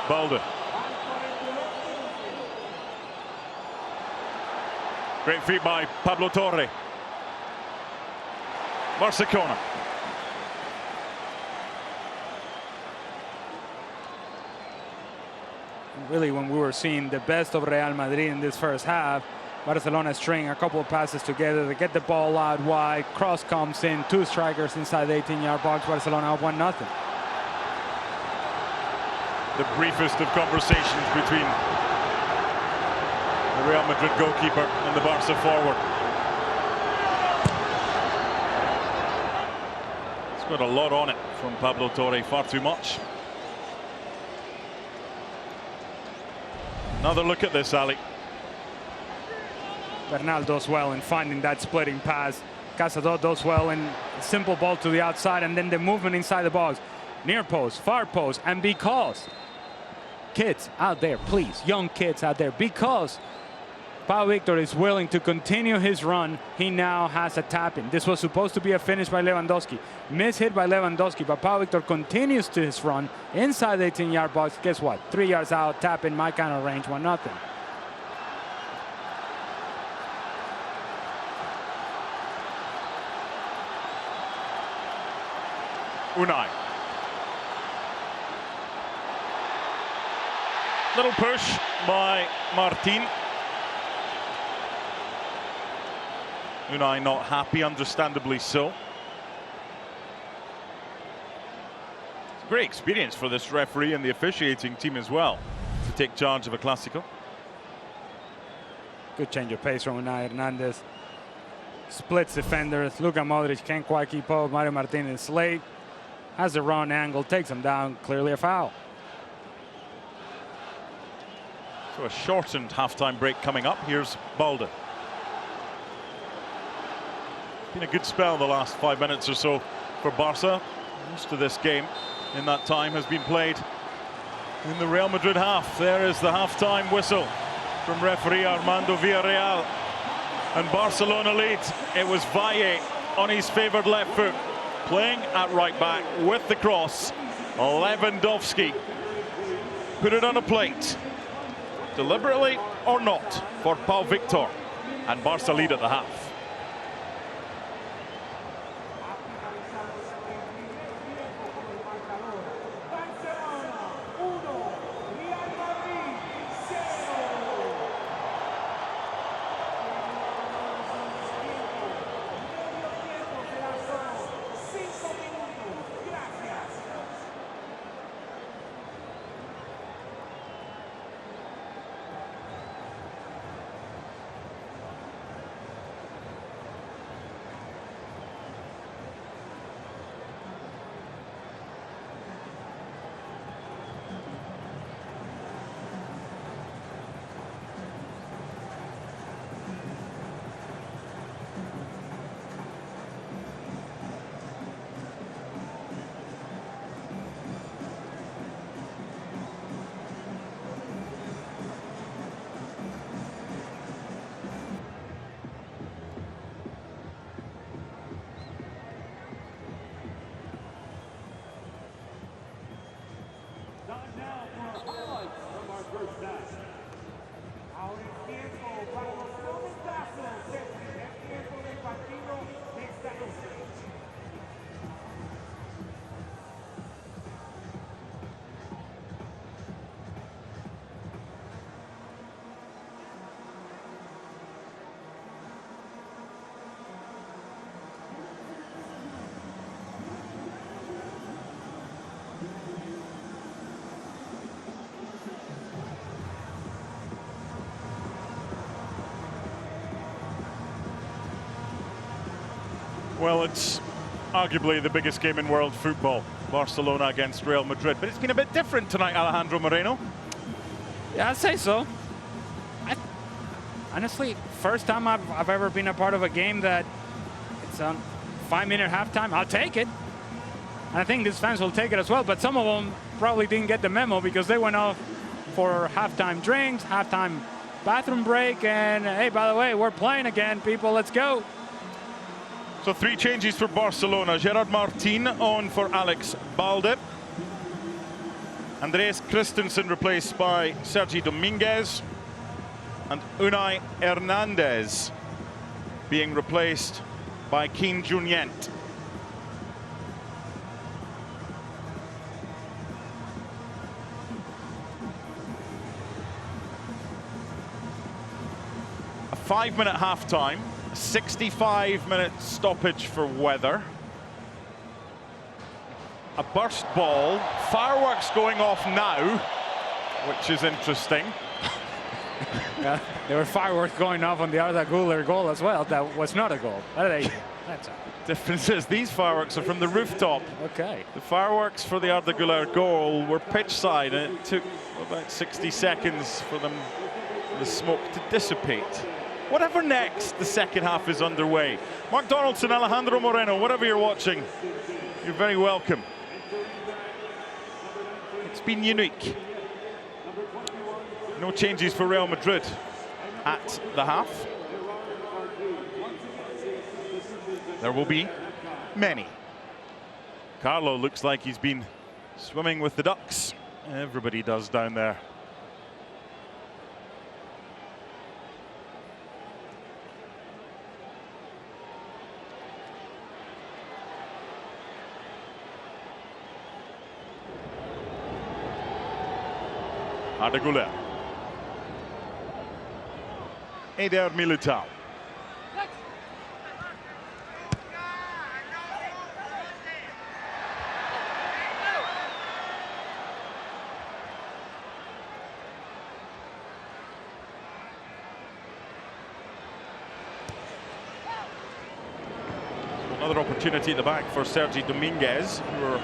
Balde. Great feat by Pablo Torre. Barca corner. Really, when we were seeing the best of Real Madrid in this first half, Barcelona string a couple of passes together. They get the ball out wide. Cross comes in. 2 strikers inside the 18-yard box. Barcelona up 1-0. The briefest of conversations between the Real Madrid goalkeeper and the Barca forward. It's got a lot on it from Pablo Torre, far too much. Another look at this, Ali. Bernal does well in finding that splitting pass. Cazador does well in a simple ball to the outside, and then the movement inside the box. Near post, far post, and because kids out there, please, young kids out there, because Pau Victor is willing to continue his run, he now has a tap-in. This was supposed to be a finish by Lewandowski. Miss-hit by Lewandowski, but Pau Victor continues to his run inside the 18-yard box. Guess what? 3 yards out, tap-in, my kind of range, 1-0. Unai. Little push by Martin. Unai not happy, understandably so. It's a great experience for this referee and the officiating team as well to take charge of a Clásico. Good change of pace from Unai Hernandez. Splits defenders. Luka Modric can't quite keep up. Mario Martinez late. Has the wrong angle, takes him down, clearly a foul. So a shortened halftime break coming up. Here's Balde. Been a good spell the last 5 minutes or so for Barca. Most of this game in that time has been played in the Real Madrid half. There is the halftime whistle from referee Armando Villarreal. And Barcelona leads. It was Valle on his favoured left foot, playing at right back with the cross. Lewandowski put it on a plate. Deliberately or not for Pau Victor, and Barca lead at the half. Well, it's arguably the biggest game in world football, Barcelona against Real Madrid. But it's been a bit different tonight, Alejandro Moreno. Yeah, I'd say so. Honestly, first time I've ever been a part of a game that it's on 5-minute halftime. I'll take it. And I think these fans will take it as well. But some of them probably didn't get the memo because they went off for halftime drinks, halftime bathroom break, and hey, by the way, we're playing again, people, let's go. So 3 changes for Barcelona. Gerard Martin on for Alex Balde. Andreas Christensen replaced by Sergi Dominguez. And Unai Hernandez being replaced by Kim Jun-yent. A 5-minute halftime, a 65-minute stoppage for weather. A burst ball, fireworks going off now, which is interesting. Yeah, there were fireworks going off on the Arda Güler goal as well. That was not a goal. That's Difference is these fireworks are from the rooftop. okay. The fireworks for the Arda Güler goal were pitch side, and it took about 60 seconds for the smoke to dissipate. Whatever next, the second half is underway. Mark Donaldson, Alejandro Moreno, whatever you're watching, you're very welcome. It's been unique. No changes for Real Madrid at the half. There will be many. Carlo looks like he's been swimming with the ducks. Everybody does down there. Arda Güler. Eder Militao. Another opportunity at the back for Sergi Dominguez, who were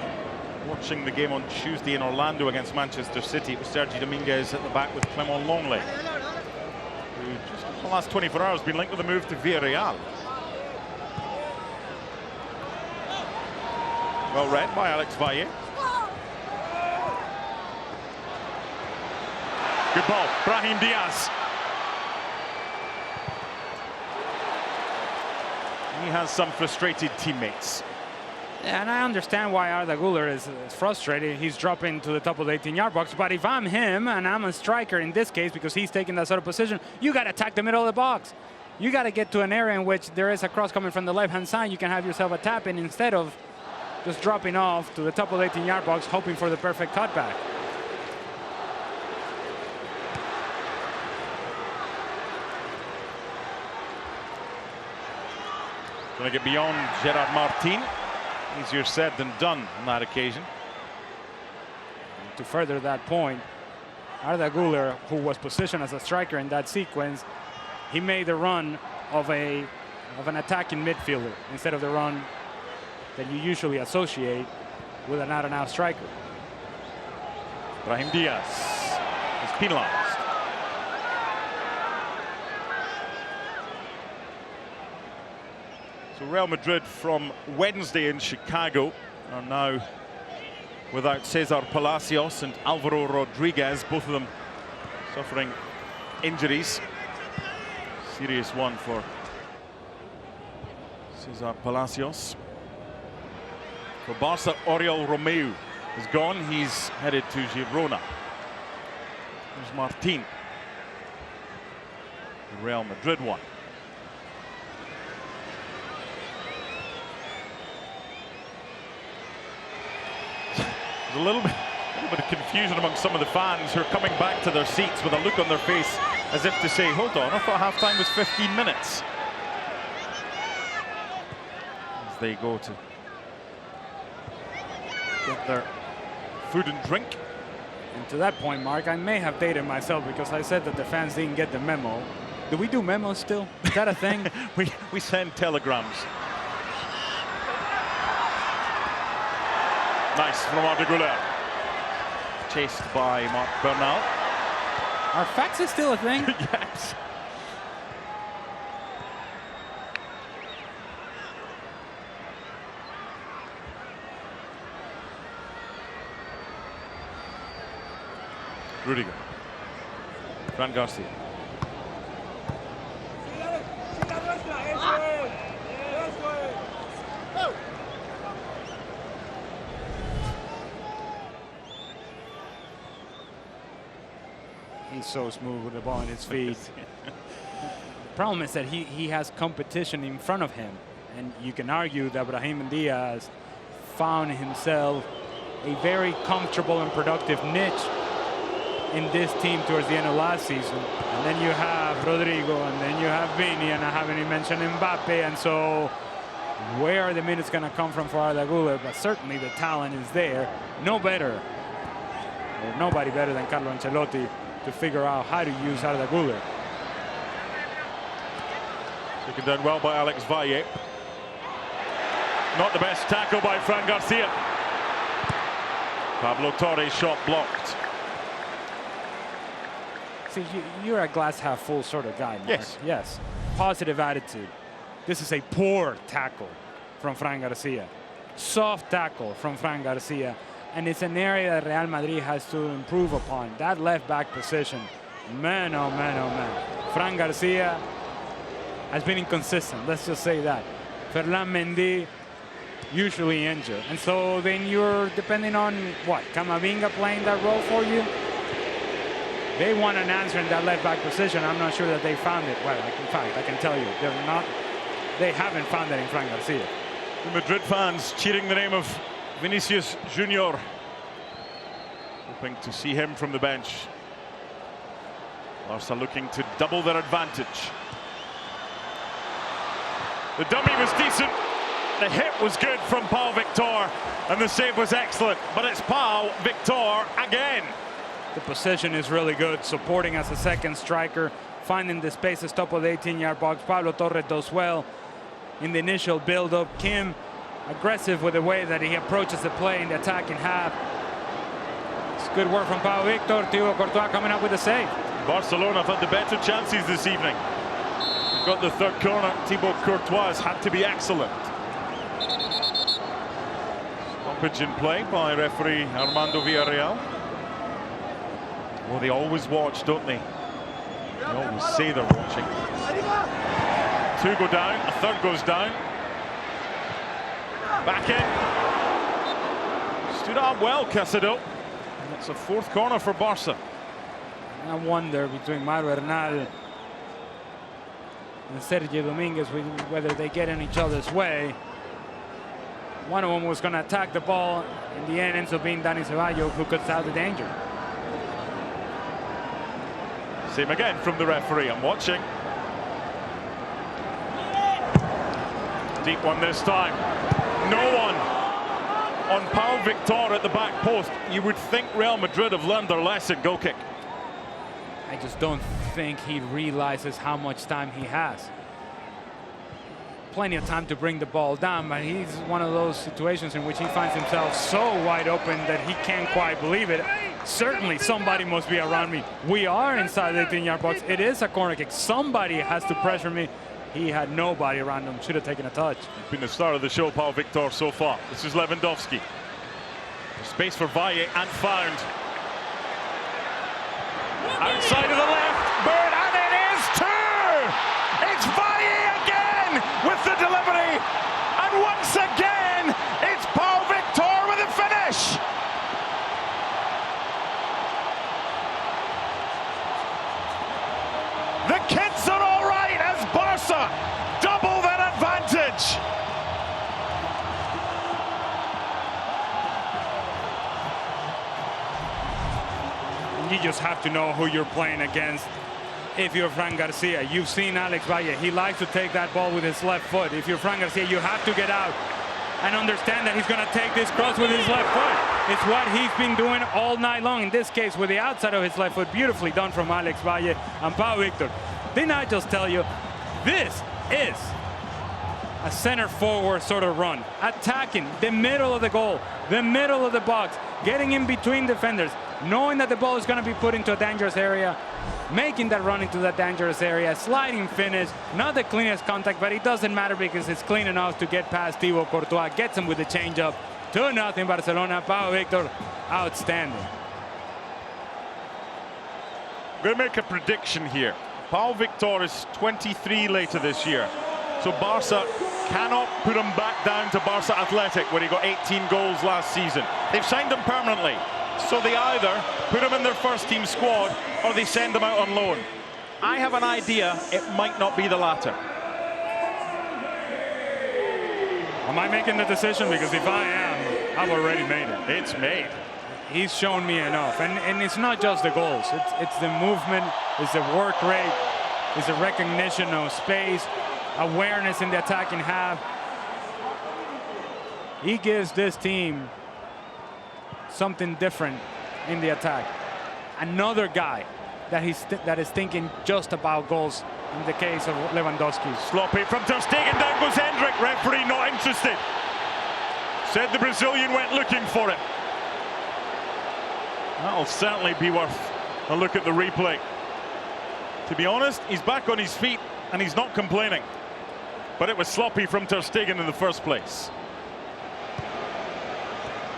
watching the game on Tuesday in Orlando against Manchester City. It was Sergi Dominguez at the back with Clement Longley, who just in the last 24 hours been linked with a move to Villarreal. Well read by Alex Valle. Good ball, Brahim Diaz. He has some frustrated teammates. Yeah, and I understand why Arda Güler is frustrated. He's dropping to the top of the 18-yard box. But if I'm him and I'm a striker in this case, because he's taking that sort of position, you got to attack the middle of the box. You got to get to an area in which there is a cross coming from the left-hand side. You can have yourself a tap in instead of just dropping off to the top of the 18-yard box, hoping for the perfect cutback. Going to get beyond Gerard Martin. Easier said than done on that occasion. To further that point, Arda Güler, who was positioned as a striker in that sequence, he made the run of an attacking midfielder instead of the run that you usually associate with an out-and-out striker. Brahim Diaz is penalized. So Real Madrid from Wednesday in Chicago are now without Cesar Palacios and Alvaro Rodriguez, both of them suffering injuries. Serious one for Cesar Palacios. For Barca, Oriol Romeu is gone. He's headed to Girona. There's Martin. The Real Madrid one. A little bit of confusion among some of the fans who are coming back to their seats with a look on their face as if to say, hold on, I thought halftime was 15 minutes. As they go to get their food and drink. And to that point, Mark, I may have dated myself because I said that the fans didn't get the memo. Do we do memos still? Is that a thing? we send telegrams. Nice from Arda Güler. Chased by Marc Bernal. Are faxes still a thing? Yes. Rudiger. Fran Garcia. He's so smooth with the ball in his feet. The problem is that he has competition in front of him. And you can argue that Brahim Diaz found himself a very comfortable and productive niche in this team towards the end of last season. And then you have Rodrigo, and then you have Vini, and I haven't even mentioned Mbappe. And so where are the minutes going to come from for Arda Güler? But certainly the talent is there. No better, or nobody better than Carlo Ancelotti to figure out how to use Arda Güler. Taken down well by Alex Valle. Not the best tackle by Fran Garcia. Pablo Torres shot blocked. See, you're a glass half full sort of guy, Mark. Yes. Yes. Positive attitude. This is a poor tackle from Fran Garcia. Soft tackle from Fran Garcia. And it's an area that Real Madrid has to improve upon. That left back position. Man, oh man, oh man. Fran Garcia has been inconsistent. Let's just say that. Ferland Mendy usually injured. And so then you're depending on what? Camavinga playing that role for you? They want an answer in that left back position. I'm not sure that they found it. Well, in fact, I can tell you, they haven't found it in Fran Garcia. The Madrid fans cheering the name of Vinicius Junior, hoping to see him from the bench. Barca looking to double their advantage. The dummy was decent. The hit was good from Pau Victor, and the save was excellent. But it's Pau Victor again. The position is really good, supporting as a second striker, finding the spaces top of the 18-yard box. Pablo Torres does well in the initial build-up. Kim, aggressive with the way that he approaches the play in the attacking half. It's good work from Pau Victor. Thibaut Courtois coming up with the save. Barcelona have had the better chances this evening. They've got the third corner. Thibaut Courtois has had to be excellent. Stoppage in play by referee Armando Villarreal. Well, they always watch, don't they? They always say they're watching. Two go down, a third goes down. Back in. Stood up well, Casado. And it's a fourth corner for Barca. I wonder between Mauro Bernal and Sergio Dominguez whether they get in each other's way. One of them was going to attack the ball. In the end, ends up being Dani Ceballos, who cuts out the danger. Same again from the referee. I'm watching. Deep one this time. No one on Pau Victor at the back post. You would think Real Madrid have learned their lesson. Goal kick. I just don't think he realizes how much time he has. Plenty of time to bring the ball down, but he's one of those situations in which he finds himself so wide open that he can't quite believe it. Certainly somebody must be around me. We are inside the 18-yard box. It is a corner kick. Somebody has to pressure me. He had nobody around him. Should have taken a touch. It's been the start of the show, Pau Victor, so far. This is Lewandowski. Space for Valle and found. Outside of the left. Bird, and it is two! It's Valle again with the delivery. And once again, it's Pau Victor with a finish. The kids are all right as Barca double that advantage. You just have to know who you're playing against. If you're Fran Garcia, you've seen Alex Valle. He likes to take that ball with his left foot. If you're Fran Garcia, you have to get out and understand that he's going to take this cross with his left foot. It's what he's been doing all night long. In this case, with the outside of his left foot, beautifully done from Alex Valle and Pau Victor. Didn't I just tell you, this is a center forward sort of run, attacking the middle of the goal, the middle of the box, getting in between defenders, knowing that the ball is going to be put into a dangerous area, making that run into that dangerous area, sliding finish, not the cleanest contact, but it doesn't matter because it's clean enough to get past Thibaut Courtois, gets him with the changeup. 2-0 Barcelona. Pau Victor, outstanding. I'm going to make a prediction here. Pau Victor is 23 later this year. So Barca cannot put him back down to Barca Athletic where he got 18 goals last season. They've signed him permanently. So they either put him in their first team squad or they send him out on loan. I have an idea it might not be the latter. Am I making the decision? Because if I am, I've already made it. It's made. He's shown me enough. And it's not just the goals. It's the movement, it's the work rate, it's the recognition of space, awareness in the attacking half. He gives this team something different in the attack. Another guy that is thinking just about goals in the case of Lewandowski. Sloppy from Ter Stegen, down goes Hendrik. Referee not interested. Said the Brazilian went looking for it. That'll certainly be worth a look at the replay. To be honest, he's back on his feet and he's not complaining. But it was sloppy from Ter Stegen in the first place.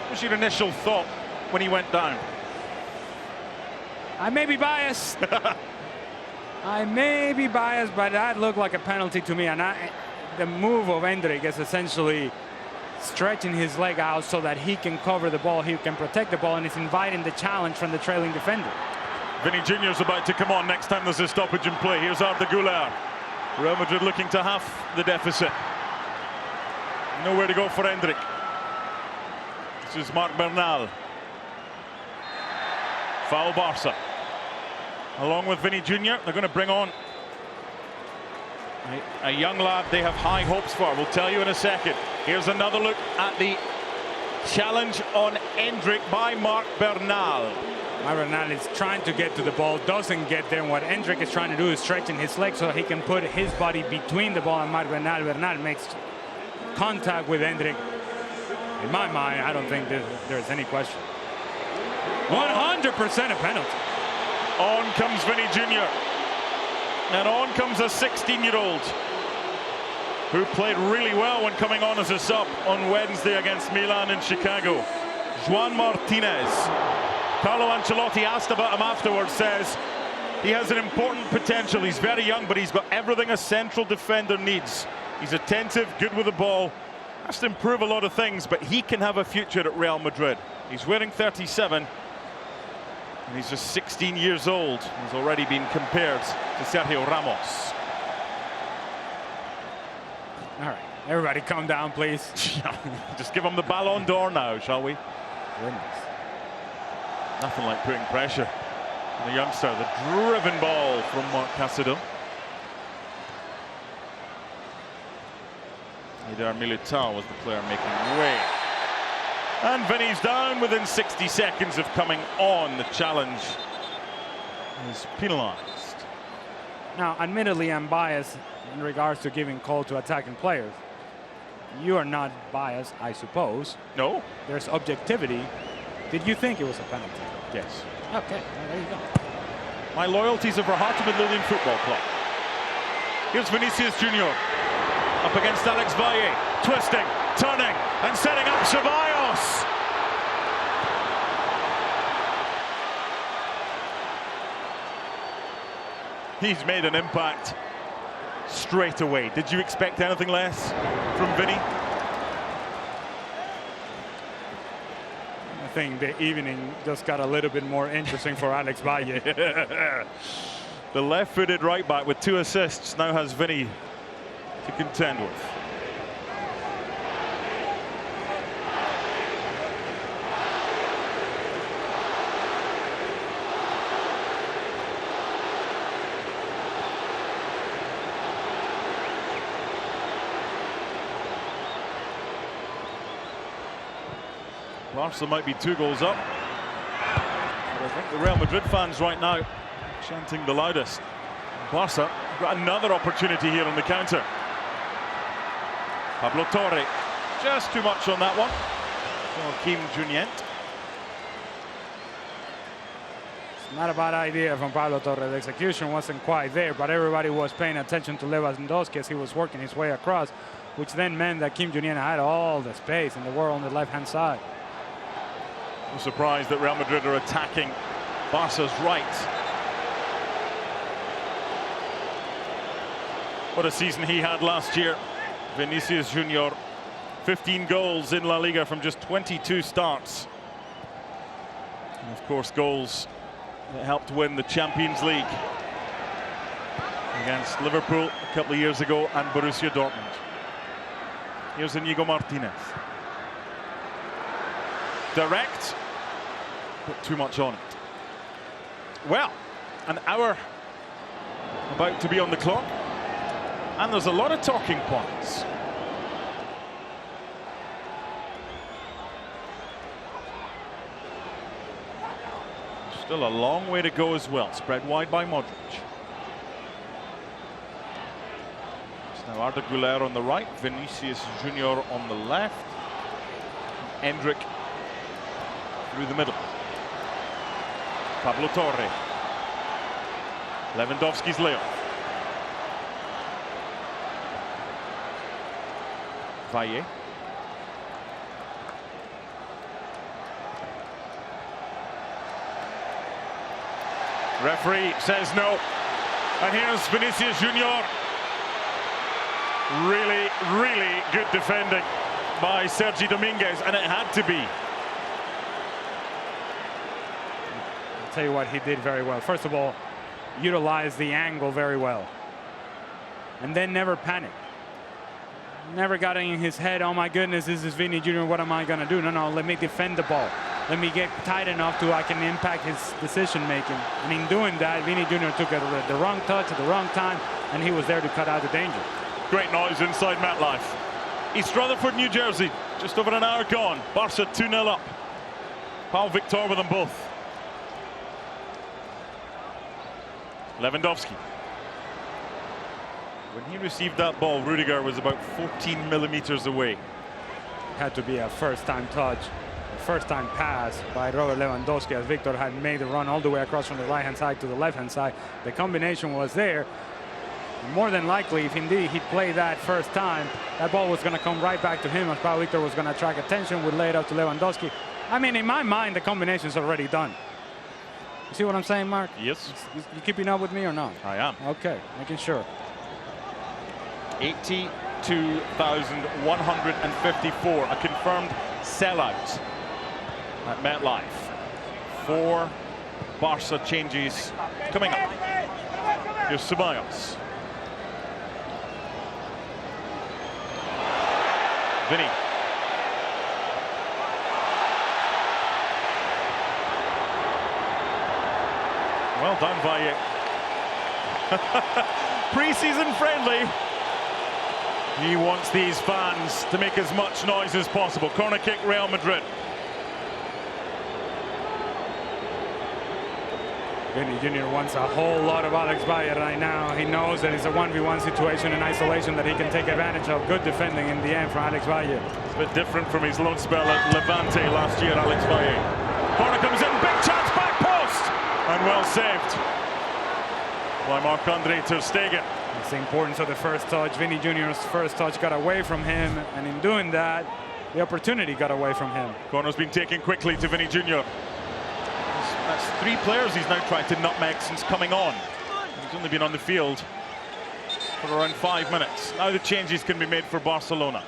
What was your initial thought when he went down? I may be biased. I may be biased, but that looked like a penalty to me. And the move of Hendrik is essentially stretching his leg out so that he can cover the ball, he can protect the ball, and is inviting the challenge from the trailing defender. Vinny Jr. is about to come on next time there's a stoppage in play. Here's Arda Güler. Real Madrid looking to half the deficit. Nowhere to go for Hendrik. This is Marc Bernal. Foul Barca. Along with Vinny Jr., they're going to bring on a young lad they have high hopes for. We'll tell you in a second. Here's another look at the challenge on Hendrik by Marc Bernal. Marc Bernal is trying to get to the ball, doesn't get there. What Hendrik is trying to do is stretching his leg so he can put his body between the ball and Marc Bernal. Bernal makes contact with Hendrik. In my mind, I don't think there's any question. 100% a penalty. On comes Vinny Jr. And on comes a 16-year-old who played really well when coming on as a sub on Wednesday against Milan in Chicago. Juan Martinez. Carlo Ancelotti, asked about him afterwards, says he has an important potential. He's very young, but he's got everything a central defender needs. He's attentive, good with the ball. Has to improve a lot of things, but he can have a future at Real Madrid. He's wearing 37. And he's just 16 years old. He's already been compared to Sergio Ramos. All right, everybody calm down, please. Just give him the Ballon d'Or now, shall we? Goodness. Nothing like putting pressure on the youngster. The driven ball from Marc Casado. Eder Militao was the player making way. And Vinny's down within 60 seconds of coming on. The challenge is penalized. Now, admittedly, I'm biased in regards to giving call to attacking players. You are not biased, I suppose. No. There's objectivity. Did you think it was a penalty? Yes. Okay, well, there you go. My loyalties are for Heart of Midlothian Football Club. Here's Vinicius Jr. up against Alex Valle, twisting, turning, and setting up Ceballos. He's made an impact straight away. Did you expect anything less from Vinny? I think the evening just got a little bit more interesting for Alex Valle. The left-footed right back with 2 assists now has Vinny to contend with. Barca might be 2 goals up. But I think the Real Madrid fans right now chanting the loudest. Barca got another opportunity here on the counter. Pablo Torre, just too much on that one. Kim Junient. It's not a bad idea from Pablo Torre. The execution wasn't quite there, but everybody was paying attention to Lewandowski as he was working his way across, which then meant that Kim Junient had all the space in the world on the left-hand side. I'm surprised that Real Madrid are attacking Barca's right. What a season he had last year. Vinicius Junior, 15 goals in La Liga from just 22 starts. And of course, goals that helped win the Champions League against Liverpool a couple of years ago and Borussia Dortmund. Here's Inigo Martinez. Direct, but too much on it. Well, an hour about to be on the clock, and there's a lot of talking points. Still a long way to go as well. Spread wide by Modric. It's now Arda Güler on the right, Vinicius Junior on the left, Endrick through the middle. Pablo Torre. Lewandowski's layoff. Valle. Referee says no. And here's Vinicius Junior. Really, really good defending by Sergi Dominguez, and it had to be. I'll tell you what he did very well. First of all, utilized the angle very well. And then never panicked. Never got in his head, oh my goodness, this is Vini Jr., what am I going to do? No, let me defend the ball. Let me get tight enough to I can impact his decision making. And in doing that, Vini Jr. took the wrong touch at the wrong time, and he was there to cut out the danger. Great noise inside MetLife. East Rutherford, New Jersey, just over an hour gone. Barca 2-0 up. Pau Victor with them both. Lewandowski. When he received that ball, Rudiger was about 14 millimeters away. Had to be a first-time touch, a first-time pass by Robert Lewandowski, as Victor had made the run all the way across from the right-hand side to the left-hand side. The combination was there. More than likely, if indeed he'd play that first time, that ball was going to come right back to him, as Pau Victor was going to attract attention, would lay it up to Lewandowski. I mean, in my mind, the combination's already done. You see what I'm saying, Mark? Yes. You keeping up with me or not? I am. Okay, making sure. 82,154, a confirmed sellout at MetLife. 4 Barca changes coming up. Here's Ceballos. Vinny. Well done, Valle. Pre-season friendly. He wants these fans to make as much noise as possible. Corner kick, Real Madrid. Vini Jr. wants a whole lot of Alex Valle right now. He knows that it's a 1v1 situation in isolation that he can take advantage of. Good defending in the end from Alex Valle. It's a bit different from his loan spell at Levante last year, Alex Valle. Corner comes in, big chance, back post! And well saved by Marc-Andre ter Stegen. It's the importance of the first touch. Vini Jr.'s first touch got away from him, and in doing that, the opportunity got away from him. Corner's been taken quickly to Vini Jr. That's 3 players he's now tried to nutmeg since coming on. He's only been on the field for around 5 minutes. Now the changes can be made for Barcelona.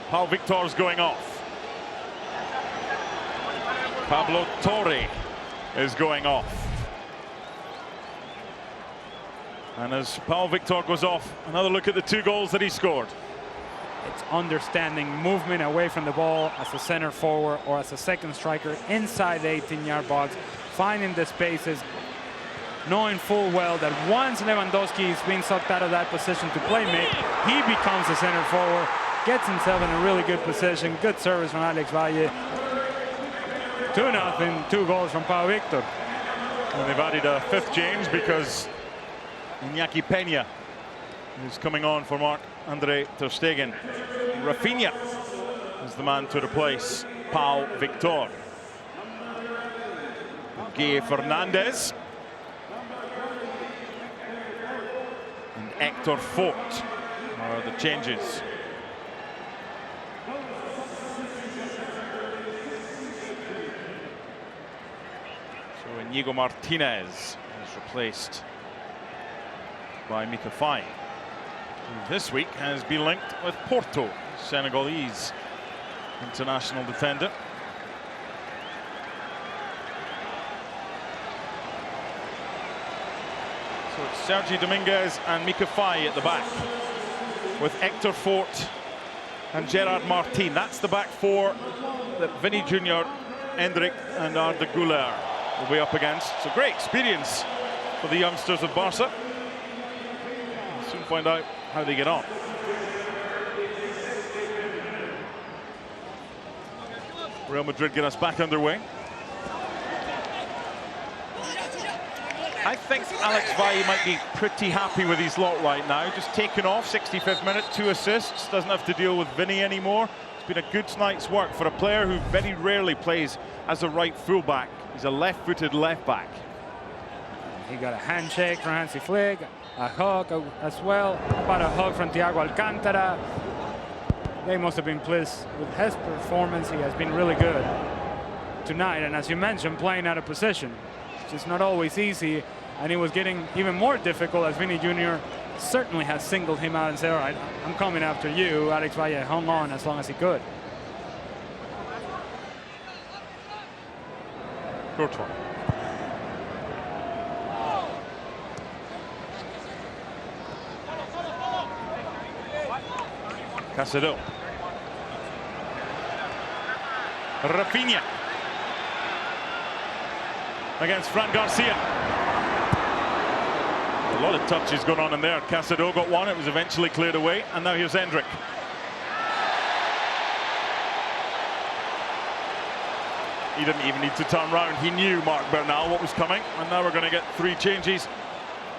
Pau Victor's going off. Pablo Torre is going off. And as Pau Victor goes off, another look at the 2 goals that he scored. It's understanding movement away from the ball as a center forward or as a second striker inside the 18-yard box, finding the spaces, knowing full well that once Lewandowski is being sucked out of that position to play make, he becomes a center forward, gets himself in a really good position. Good service from Alex Valle. 2-0, 2 goals from Pau Victor. And they've added a fifth change because Iñaki Peña is coming on for Marc-Andre ter Stegen. Rafinha is the man to replace Pau Victor. Guille Fernandez and Hector Fort are the changes. So Inigo Martinez is replaced by Mika Faye, who this week has been linked with Porto, Senegalese international defender. So it's Sergi Dominguez and Mika Faye at the back, with Hector Fort and Gerard Martin. That's the back four that Vinny Jr., Endrick and Arda Güler will be up against. So great experience for the youngsters of Barca. We'll soon find out how they get on. Real Madrid get us back underway. I think Alex Valle might be pretty happy with his lot right now. Just taken off, 65th minute, 2 assists. Doesn't have to deal with Vinny anymore. It's been a good night's work for a player who very rarely plays as a right fullback. He's a left-footed left back. He got a handshake from Hansi Flick, a hug as well, about a hug from Thiago Alcantara. They must have been pleased with his performance. He has been really good tonight, and as you mentioned, playing out of position, which is not always easy, and it was getting even more difficult as Vinny Jr. certainly has singled him out and said, all right, I'm coming after you. Alex Valle hung on as long as he could. Courtois. Caicedo. Rafinha against Fran Garcia. A lot of touches going on in there. Caicedo got one. It was eventually cleared away. And now here's Endrick. He didn't even need to turn round. He knew Marc Bernal what was coming. And now we're going to get 3 changes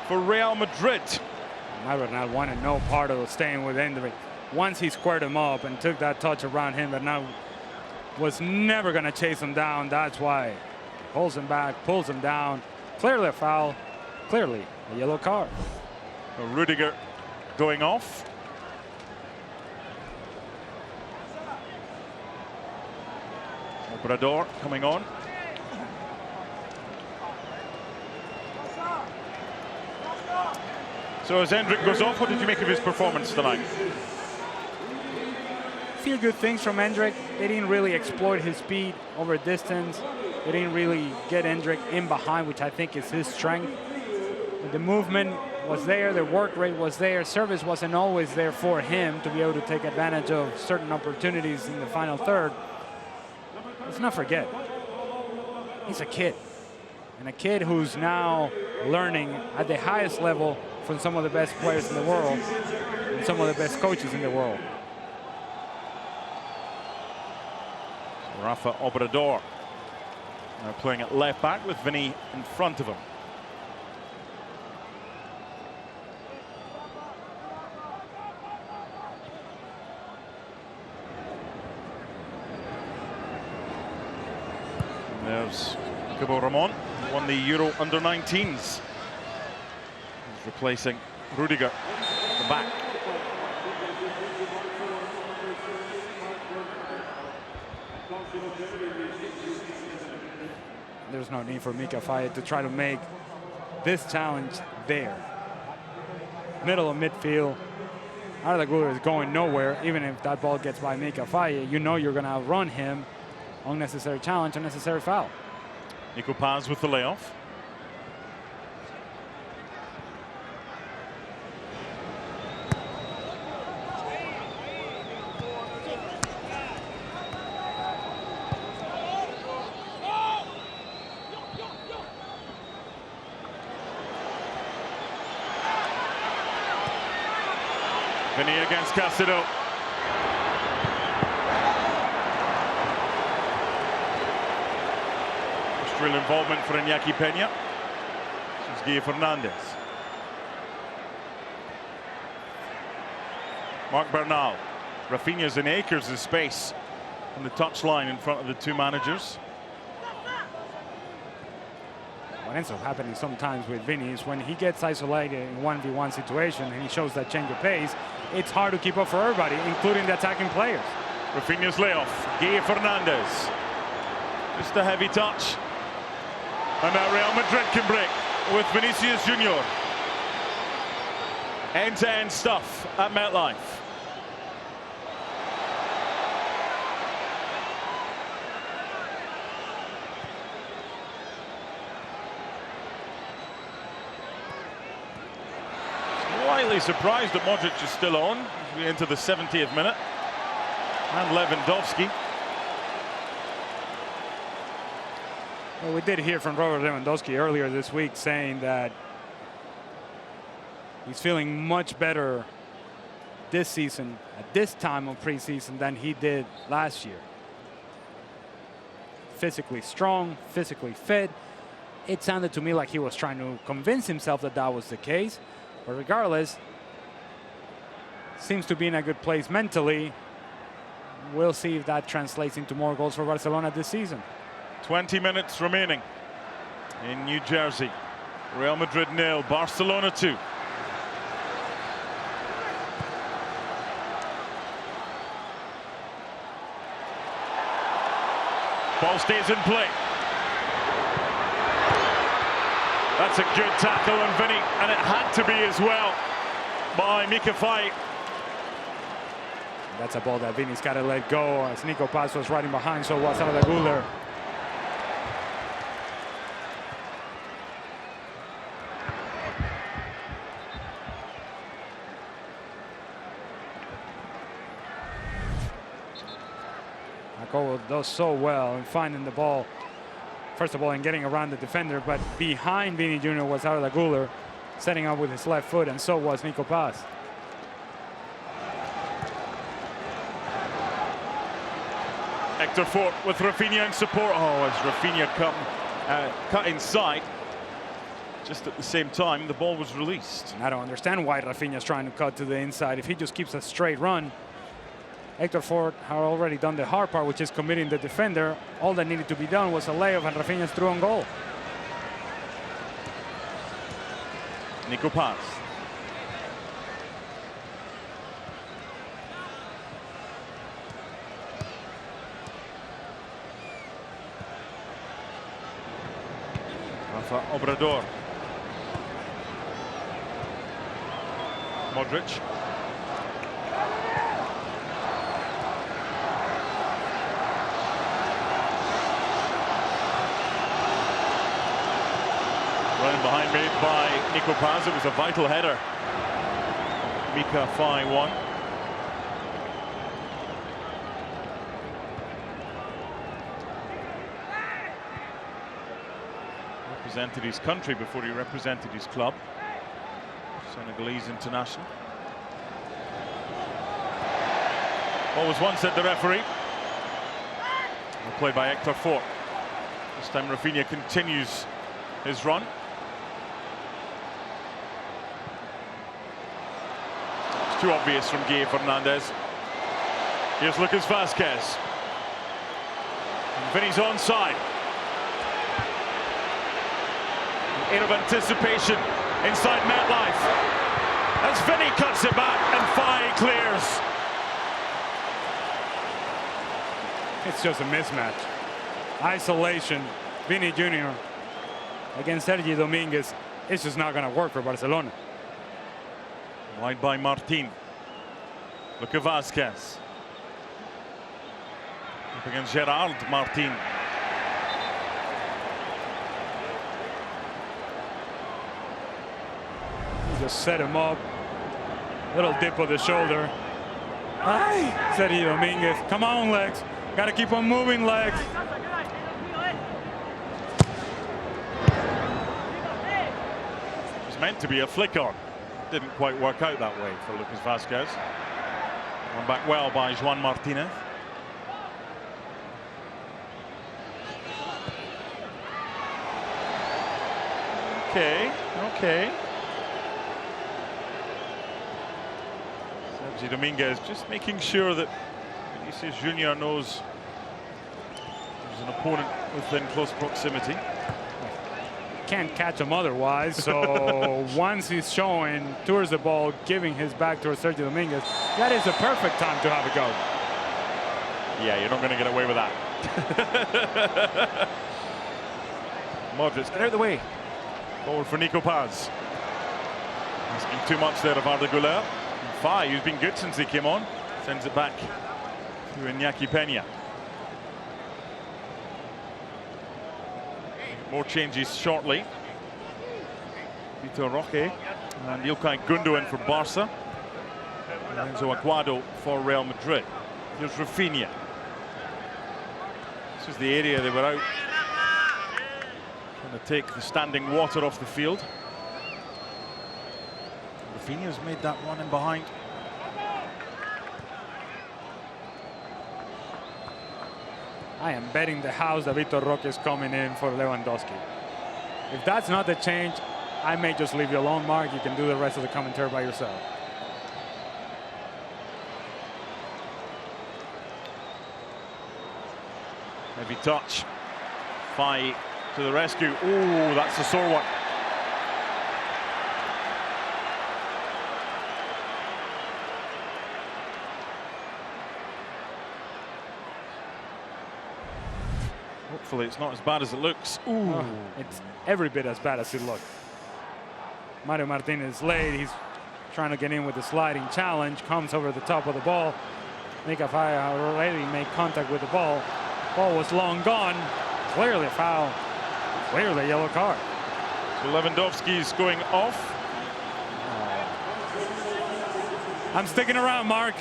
for Real Madrid. Marc Bernal wanted no part of staying with Endrick. Once he squared him up and took that touch around him, Bernal was never going to chase him down. That's why. Pulls him back, pulls him down. Clearly a foul. Clearly a yellow card. Rudiger going off. Obrador coming on. So as Endrick goes off, what did you make of his performance tonight? Few good things from Endrick. They didn't really exploit his speed over distance. They didn't really get Endrick in behind, which I think is his strength. But the movement was there, the work rate was there. Service wasn't always there for him to be able to take advantage of certain opportunities in the final third. Let's not forget, he's a kid. And a kid who's now learning at the highest level from some of the best players in the world and some of the best coaches in the world. Rafa Obrador now playing at left back with Vinny in front of him. And there's Cabo Ramon, who won the Euro under-19s. He's replacing Rudiger at the back. There's no need for Mika Faye to try to make this challenge there. Middle of midfield. Arda Güler is going nowhere. Even if that ball gets by Mika Faye, you know you're going to outrun him. Unnecessary challenge, unnecessary foul. Nico Paz with the layoff. Vinny against Caicedo. First real involvement for Iñaki Peña. Guy Fernandez. Marc Bernal. Rafinha's in acres of space on the touchline in front of the two managers. What ends up happening sometimes with Vini is when he gets isolated in 1v1 situation and he shows that change of pace, it's hard to keep up for everybody, including the attacking players. Rafinha's layoff. Guy Fernandez. Just a heavy touch. And now Real Madrid can break with Vinicius Junior. End-to-end stuff at MetLife. Slightly surprised that Modric is still on as we enter the 70th minute. And Lewandowski. Well, we did hear from Robert Lewandowski earlier this week saying that he's feeling much better this season at this time of preseason than he did last year. Physically strong, physically fit. It sounded to me like he was trying to convince himself that that was the case. But regardless, seems to be in a good place mentally. We'll see if that translates into more goals for Barcelona this season. 20 minutes remaining in New Jersey. Real Madrid 0, Barcelona 2. Ball stays in play. That's a good tackle on Vini, and it had to be as well by Mika Faye. That's a ball that Vini's got to let go, as Nico Paz was riding behind, so was Arda Güler. Jacobo does so well in finding the ball. First of all, in getting around the defender, but behind Vini Jr. was Arda Güler, setting up with his left foot, and so was Nico Paz. Hector Fort with Rafinha in support. Oh, as Rafinha cut inside, just at the same time, the ball was released. And I don't understand why Rafinha's trying to cut to the inside. If he just keeps a straight run, Hector Fort had already done the hard part, which is committing the defender. All that needed to be done was a layup, and Rafinha's through on goal. Nico Paz. Rafa Obrador. Modric. Running behind made by Nico Paz. It was a vital header. Mika Faye won. Represented his country before he represented his club. Senegalese international. Ball was once at the referee. Played by Hector Fort. This time Rafinha continues his run. It's too obvious from Guy Fernandez. Here's Lucas Vázquez. And Vini's onside. Air of anticipation inside MetLife. As Vini cuts it back and Faye clears. It's just a mismatch. Isolation, Vini Jr. against Sergi Dominguez. It's just not going to work for Barcelona. Wide by Martin. Lucas Vázquez. Up against Gerard Martin. He just set him up. Little dip of the shoulder. Ay, Sergi Dominguez. Come on, legs. Got to keep on moving, legs. It was meant to be a flick on. Didn't quite work out that way for Lucas Vázquez. Won back well by Joan Martinez. Okay. Sergio Dominguez just making sure that Vinicius Junior knows there's an opponent within close proximity. Can't catch him otherwise, so once he's showing towards the ball, giving his back towards Sergio Dominguez, that is the perfect time to have a go. Yeah, you're not going to get away with that. Modric, get out of the way. Forward for Nico Paz. Asking too much there of Arda Güler. Fai, who's been good since he came on, sends it back to Iñaki Peña. More changes shortly. Vitor Roque and Ilkay Gundogan for Barca. And Enzo Aguado for Real Madrid. Here's Rafinha. This was the area they were out trying to take the standing water off the field. Rafinha's made that run in behind. I am betting the house that Vitor Roque is coming in for Lewandowski. If that's not the change, I may just leave you alone, Mark. You can do the rest of the commentary by yourself. Heavy touch. Fai to the rescue. Oh, that's a sore one. Hopefully it's not as bad as it looks. Ooh. Oh, it's every bit as bad as it looked. Mario Martinez late. He's trying to get in with the sliding challenge. Comes over the top of the ball. Mika Fai already made contact with the ball. Ball was long gone. Clearly a foul. Clearly a yellow card. So Lewandowski's going off. I'm sticking around, Mark.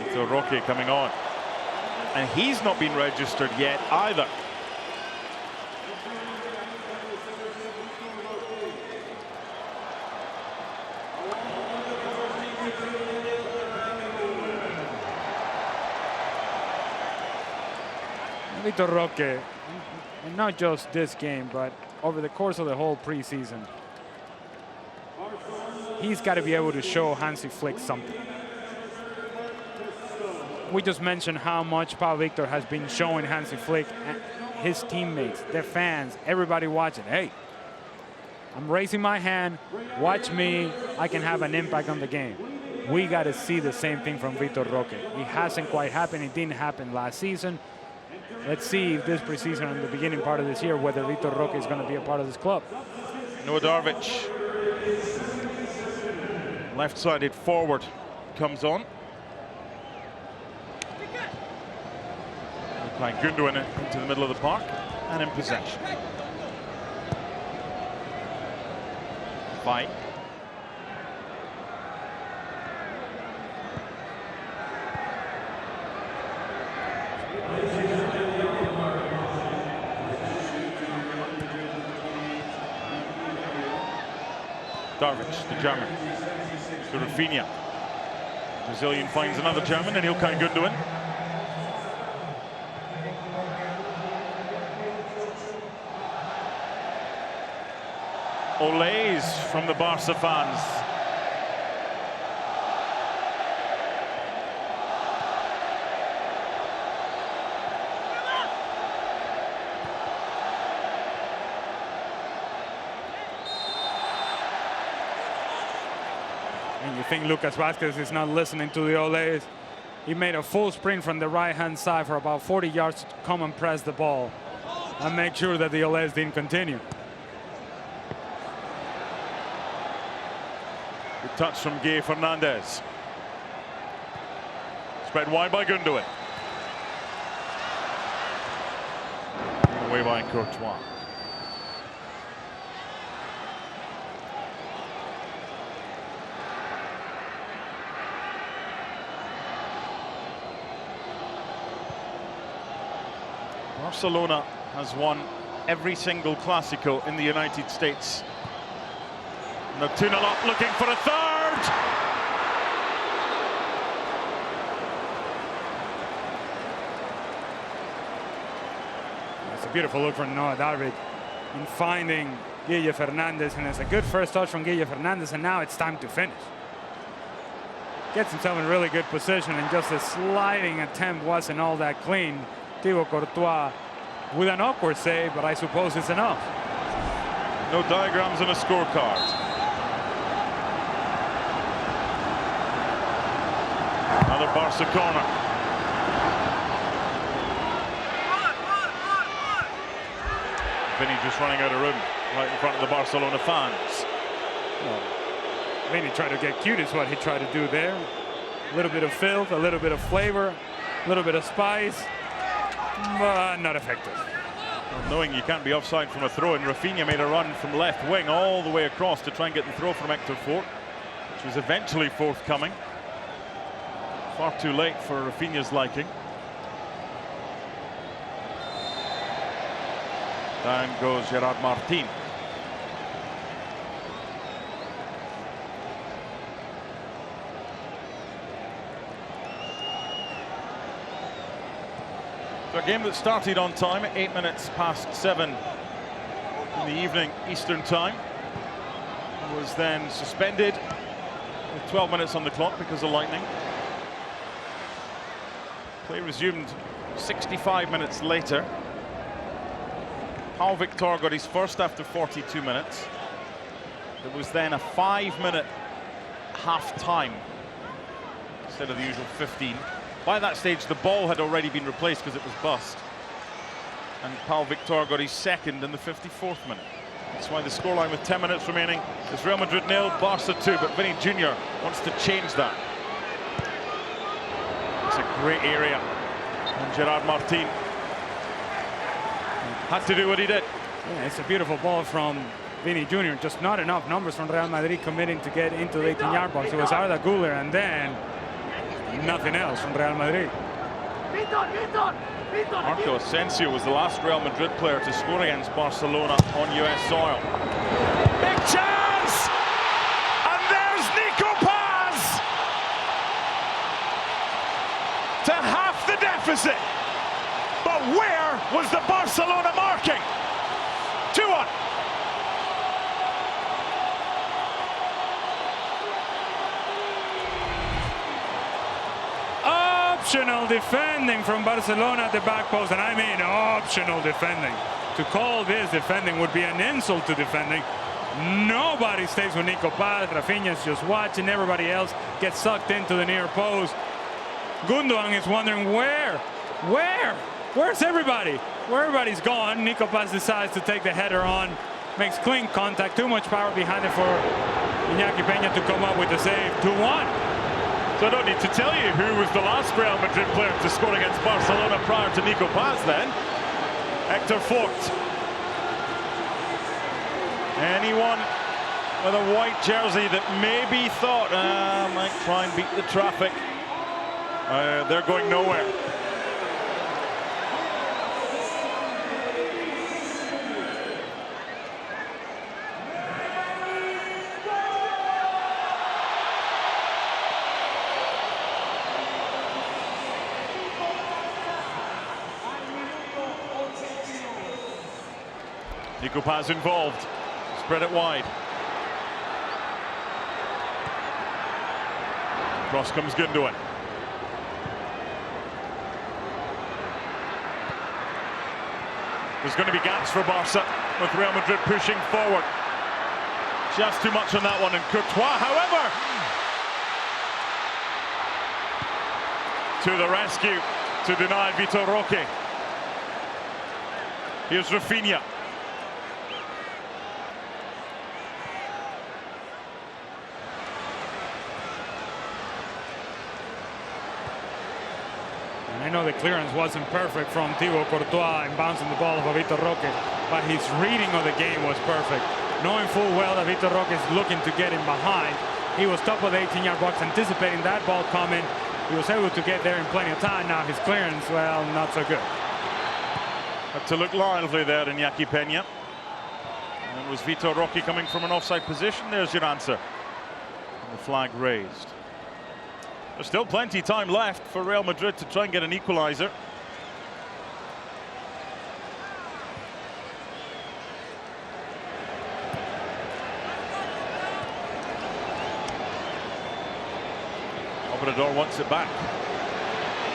Vitor Roque coming on. And he's not been registered yet either. Vitor Roque, and not just this game, but over the course of the whole preseason, he's got to be able to show Hansi Flick something. We just mentioned how much Pau Victor has been showing Hansi Flick and his teammates, their fans, everybody watching. Hey, I'm raising my hand. Watch me. I can have an impact on the game. We got to see the same thing from Vitor Roque. It hasn't quite happened. It didn't happen last season. Let's see if this preseason and the beginning part of this year, whether Vitor Roque is going to be a part of this club. Noah Darvic, left-sided forward, comes on. Playing Gundogan into the middle of the park and in possession. Fight. Darvic, the German, to Rafinha. Brazilian finds another German and Ilkay Gundogan. Olays from the Barca fans. And you think Lucas Vázquez is not listening to the Olays? He made a full sprint from the right-hand side for about 40 yards to come and press the ball and make sure that the Olays didn't continue. Good touch from Guy Fernandez. Spread wide by Gundogan. Away by Courtois. Barcelona has won every single Clásico in the United States. And they're 2-0 up, looking for a third. It's a beautiful look from Noah Darvik in finding Guille Fernandez, and it's a good first touch from Guille Fernandez, and now it's time to finish. Gets himself in really good position, and just a sliding attempt wasn't all that clean. Thibaut Courtois with an awkward save, but I suppose it's enough. No diagrams on a scorecard. Another Barca corner. Vinny just running out of room right in front of the Barcelona fans. Well, Vinny tried to get cute is what he tried to do there. A little bit of filth, a little bit of flavor, a little bit of spice, but not effective. Well, knowing you can't be offside from a throw, and Rafinha made a run from left wing all the way across to try and get the throw from Hector Fort, which was eventually forthcoming. Far too late for Rafinha's liking. Down goes Gerard Martin. So a game that started on time at 8 minutes past 7 in the evening Eastern time was then suspended with 12 minutes on the clock because of lightning. Play resumed 65 minutes later. Pau Victor got his first after 42 minutes. There was then a 5-minute half time instead of the usual 15. By that stage, the ball had already been replaced because it was bust. And Pau Victor got his second in the 54th minute. That's why the scoreline with 10 minutes remaining is Real Madrid 0, Barca 2. But Vinny Jr. wants to change that. It's a great area. And Gerard Martin had to do what he did. Yeah, it's a beautiful ball from Vinny Jr. Just not enough numbers from Real Madrid committing to get into the 18-yard box. It was Arda Güler and then nothing else from Real Madrid. Marco Asensio was the last Real Madrid player to score against Barcelona on US soil. Big chance! And there's Nico Paz! To half the deficit. But where was the Barcelona marking? 2-1. Optional defending from Barcelona at the back post, and I mean optional defending. To call this defending would be an insult to defending. Nobody stays with Nico Paz. Rafinha's just watching. Everybody else gets sucked into the near post. Gundogan is wondering where's everybody? Where everybody's gone. Nico Paz decides to take the header on, makes clean contact. Too much power behind it for Iñaki Peña to come up with the save. 2-1. So I don't need to tell you who was the last Real Madrid player to score against Barcelona prior to Nico Paz then. Hector Fort. Anyone with a white jersey that maybe thought, might try and beat the traffic. They're going nowhere. Nico Paz involved. Spread it wide. Cross comes Gundogan. There's going to be gaps for Barca with Real Madrid pushing forward. Just too much on that one, and Courtois, however, to the rescue to deny Vitor Roque. Here's Rafinha. I know the clearance wasn't perfect from Thibaut Courtois in bouncing the ball of Vitor Roque, but his reading of the game was perfect. Knowing full well that Vitor Roque is looking to get him behind, he was top of the 18-yard box, anticipating that ball coming. He was able to get there in plenty of time. Now his clearance, well, not so good. Had to look lively there, Iñaki Peña. And it was Vitor Roque coming from an offside position. There's your answer. And the flag raised. There's still plenty of time left for Real Madrid to try and get an equaliser. Obrador wants it back.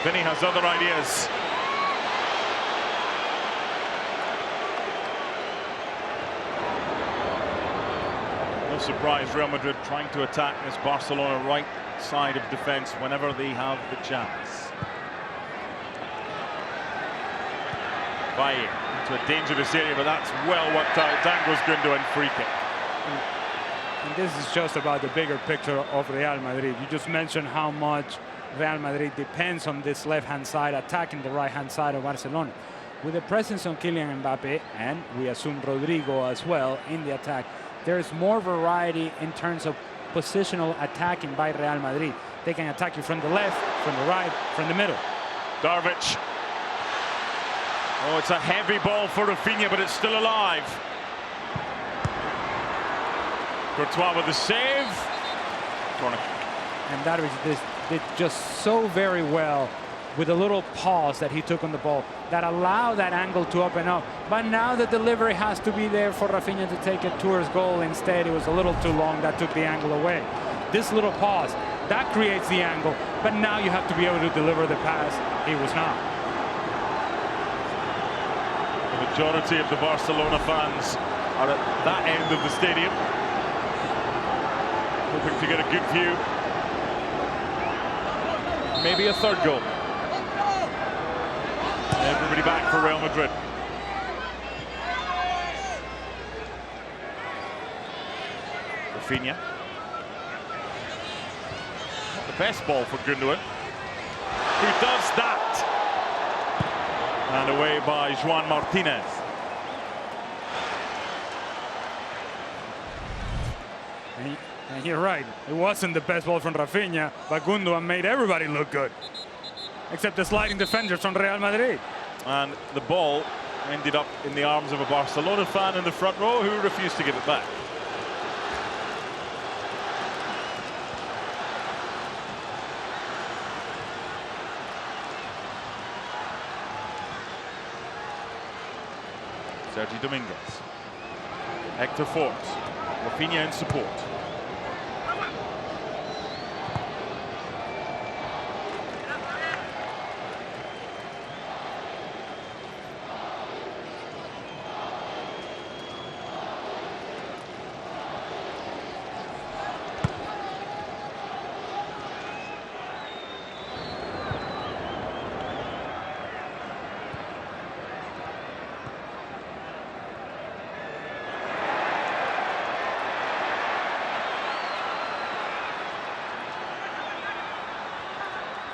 Vinny has other ideas. No surprise, Real Madrid trying to attack this Barcelona right side of defense whenever they have the chance. Valle into a dangerous area, but that's well worked out. Down goes Gundogan, free kick. And this is just about the bigger picture of Real Madrid. You just mentioned how much Real Madrid depends on this left-hand side, attacking the right-hand side of Barcelona. With the presence of Kylian Mbappe, and we assume Rodrigo as well in the attack, there's more variety in terms of positional attacking by Real Madrid. They can attack you from the left, from the right, from the middle. Darvic. Oh, it's a heavy ball for Rafinha, but it's still alive. Courtois with the save. Corner. And Darvic did just so very well with a little pause that he took on the ball that allowed that angle to open up. But now the delivery has to be there for Rafinha to take it towards goal. Instead, it was a little too long. That took the angle away. This little pause, that creates the angle. But now you have to be able to deliver the pass. He was not. The majority of the Barcelona fans are at that end of the stadium, hoping to get a good view. Maybe a third goal. Everybody back for Real Madrid. Rafinha. Not the best ball for Gundogan, who does that. And away by Juan Martinez. And you're right, it wasn't the best ball from Rafinha, but Gundogan made everybody look good, except the sliding defenders from Real Madrid. And the ball ended up in the arms of a Barcelona fan in the front row who refused to give it back. Sergi Dominguez. Hector Fort. Rafinha in support.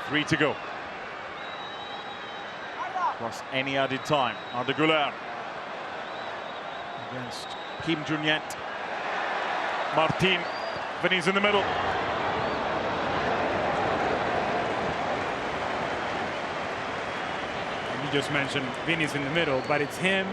Three to go. Plus any added time. Arda Güler against Kim Jun-yet. Martin. Vinny's in the middle. And you just mentioned Vinny's in the middle, but it's him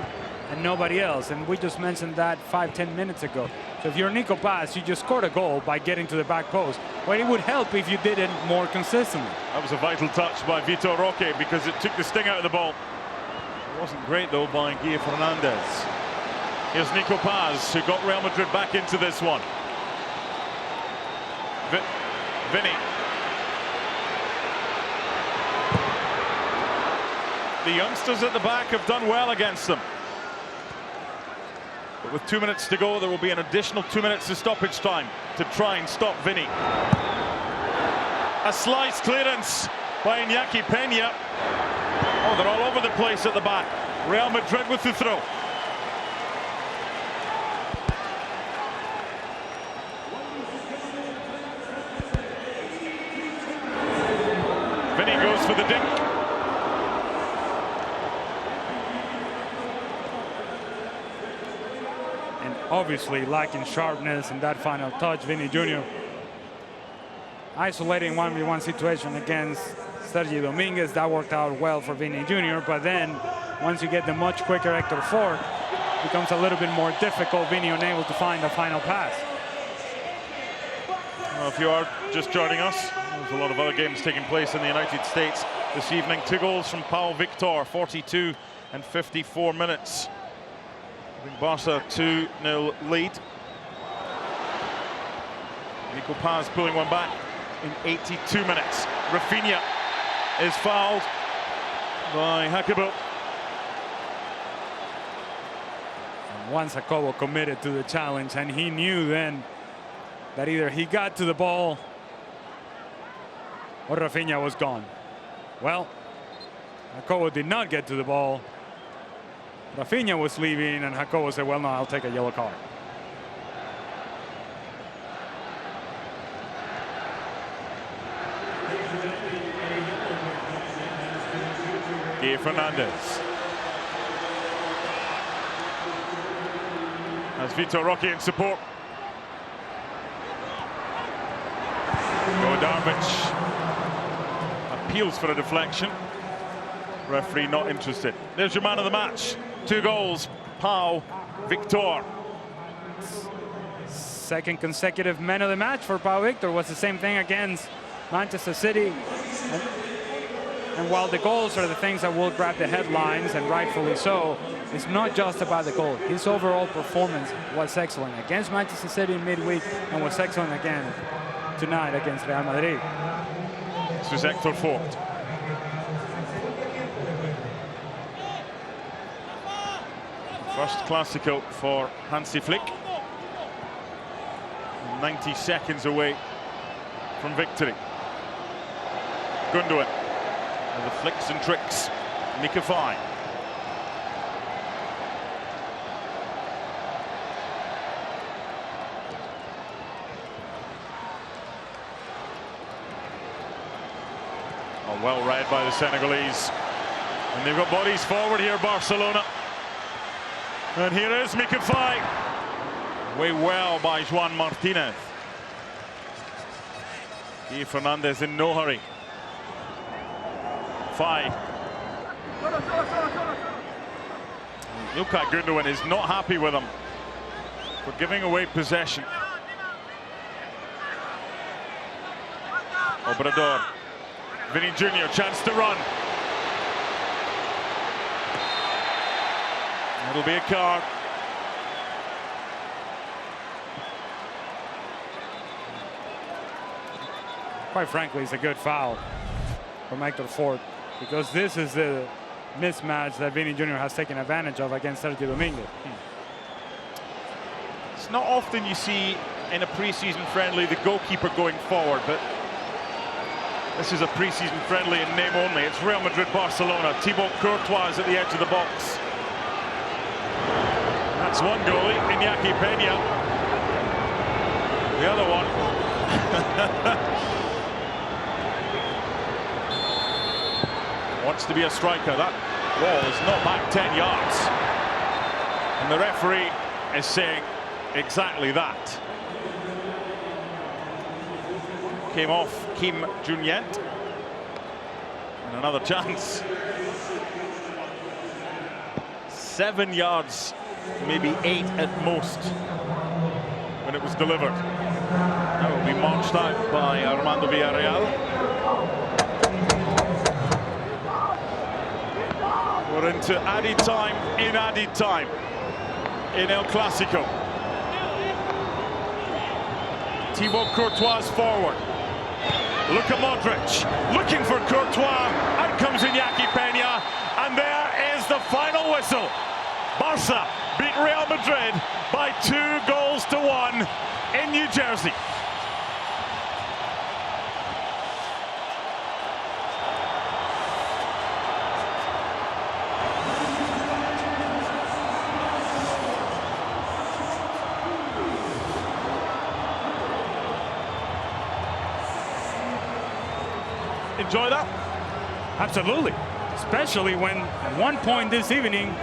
and nobody else. And we just mentioned that 5-10 minutes ago. So if you're Nico Paz, you just scored a goal by getting to the back post. But it would help if you did it more consistently. That was a vital touch by Vitor Roque because it took the sting out of the ball. It wasn't great though by Guille Fernandez. Here's Nico Paz, who got Real Madrid back into this one. Vinny. The youngsters at the back have done well against them. But with 2 minutes to go, there will be an additional 2 minutes of stoppage time to try and stop Vinny. A slice clearance by Iñaki Peña. Oh, they're all over the place at the back. Real Madrid with the throw. Vinny goes for the dink. Obviously lacking sharpness in that final touch, Vinny Jr. Isolating 1v1 situation against Sergi Dominguez, that worked out well for Vinny Jr. But then once you get the much quicker Hector Fort, it becomes a little bit more difficult. Vinny unable to find the final pass. Well, if you are just joining us, there's a lot of other games taking place in the United States this evening. 2 goals from Pau Victor, 42 and 54 minutes. Barca 2-0 lead. Nico Paz pulling one back. in 82 minutes. Rafinha is fouled by Hakabo. Once Jacobo committed to the challenge, and he knew then that either he got to the ball or Rafinha was gone. Well, Jacobo did not get to the ball. Rafinha was leaving, and Jacobo said, well, no, I'll take a yellow card. Fernandez. As Vitor Roque in support. Darvic appeals for a deflection. Referee not interested. There's your man of the match. 2 goals. Pau Victor. Second consecutive man of the match for Pau Victor. Was the same thing against Manchester City. And while the goals are the things that will grab the headlines, and rightfully so, it's not just about the goal. His overall performance was excellent against Manchester City in midweek, and was excellent again tonight against Real Madrid. This was Hector Fort. First Clásico for Hansi Flick. 90 seconds away from victory. Gundogan. The flicks and tricks. Mika Fine. Oh, well read by the Senegalese. And they've got bodies forward here, Barcelona. And here is Mika Fine. Way well by Juan Martinez. Fernandez in no hurry. Fine. Ilkay Gundogan is not happy with him for giving away possession. Obrador. Vinny Jr. chance to run. It'll be a card. Quite frankly, it's a good foul from Hector Fort, because this is the mismatch that Vinny Jr. has taken advantage of against Sergio Dominguez. It's not often you see in a preseason friendly the goalkeeper going forward, but this is a preseason friendly in name only. It's Real Madrid Barcelona. Thibaut Courtois is at the edge of the box. That's one goalie, Iñaki Peña. The other one wants to be a striker. That wall is not back 10 yards. And the referee is saying exactly that. Came off Kim Junyent. And another chance. 7 yards, maybe 8 at most, when it was delivered. That will be marched out by Armando Villarreal. We're into added time in added time in El Clásico. Thibaut Courtois forward. Luka Modric looking for Courtois. Out comes Iñaki Peña, and there is the final whistle. Barca beat Real Madrid by 2-1 in New Jersey. Enjoy that? Absolutely. Especially when at one point this evening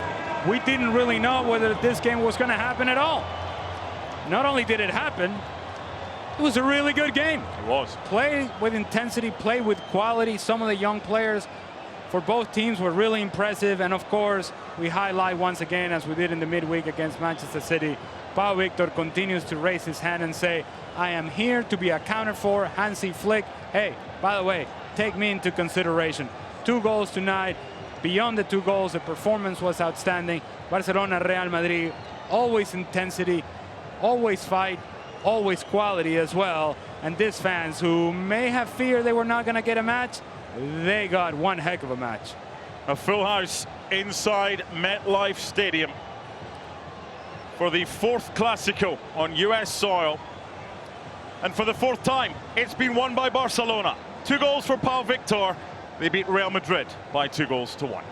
we didn't really know whether this game was going to happen at all. Not only did it happen, it was a really good game. It was. Play with intensity, play with quality. Some of the young players for both teams were really impressive. And of course, we highlight once again, as we did in the midweek against Manchester City, Pau Victor continues to raise his hand and say, I am here to be accounted for. Hansi Flick, hey, by the way, take me into consideration. 2 goals tonight. Beyond the 2 goals, the performance was outstanding. Barcelona, Real Madrid, always intensity, always fight, always quality as well. And these fans who may have feared they were not going to get a match, they got one heck of a match. A full house inside MetLife Stadium for the 4th Clásico on US soil. And for the 4th time, it's been won by Barcelona. 2 goals for Pau Victor. They beat Real Madrid by 2 goals to 1.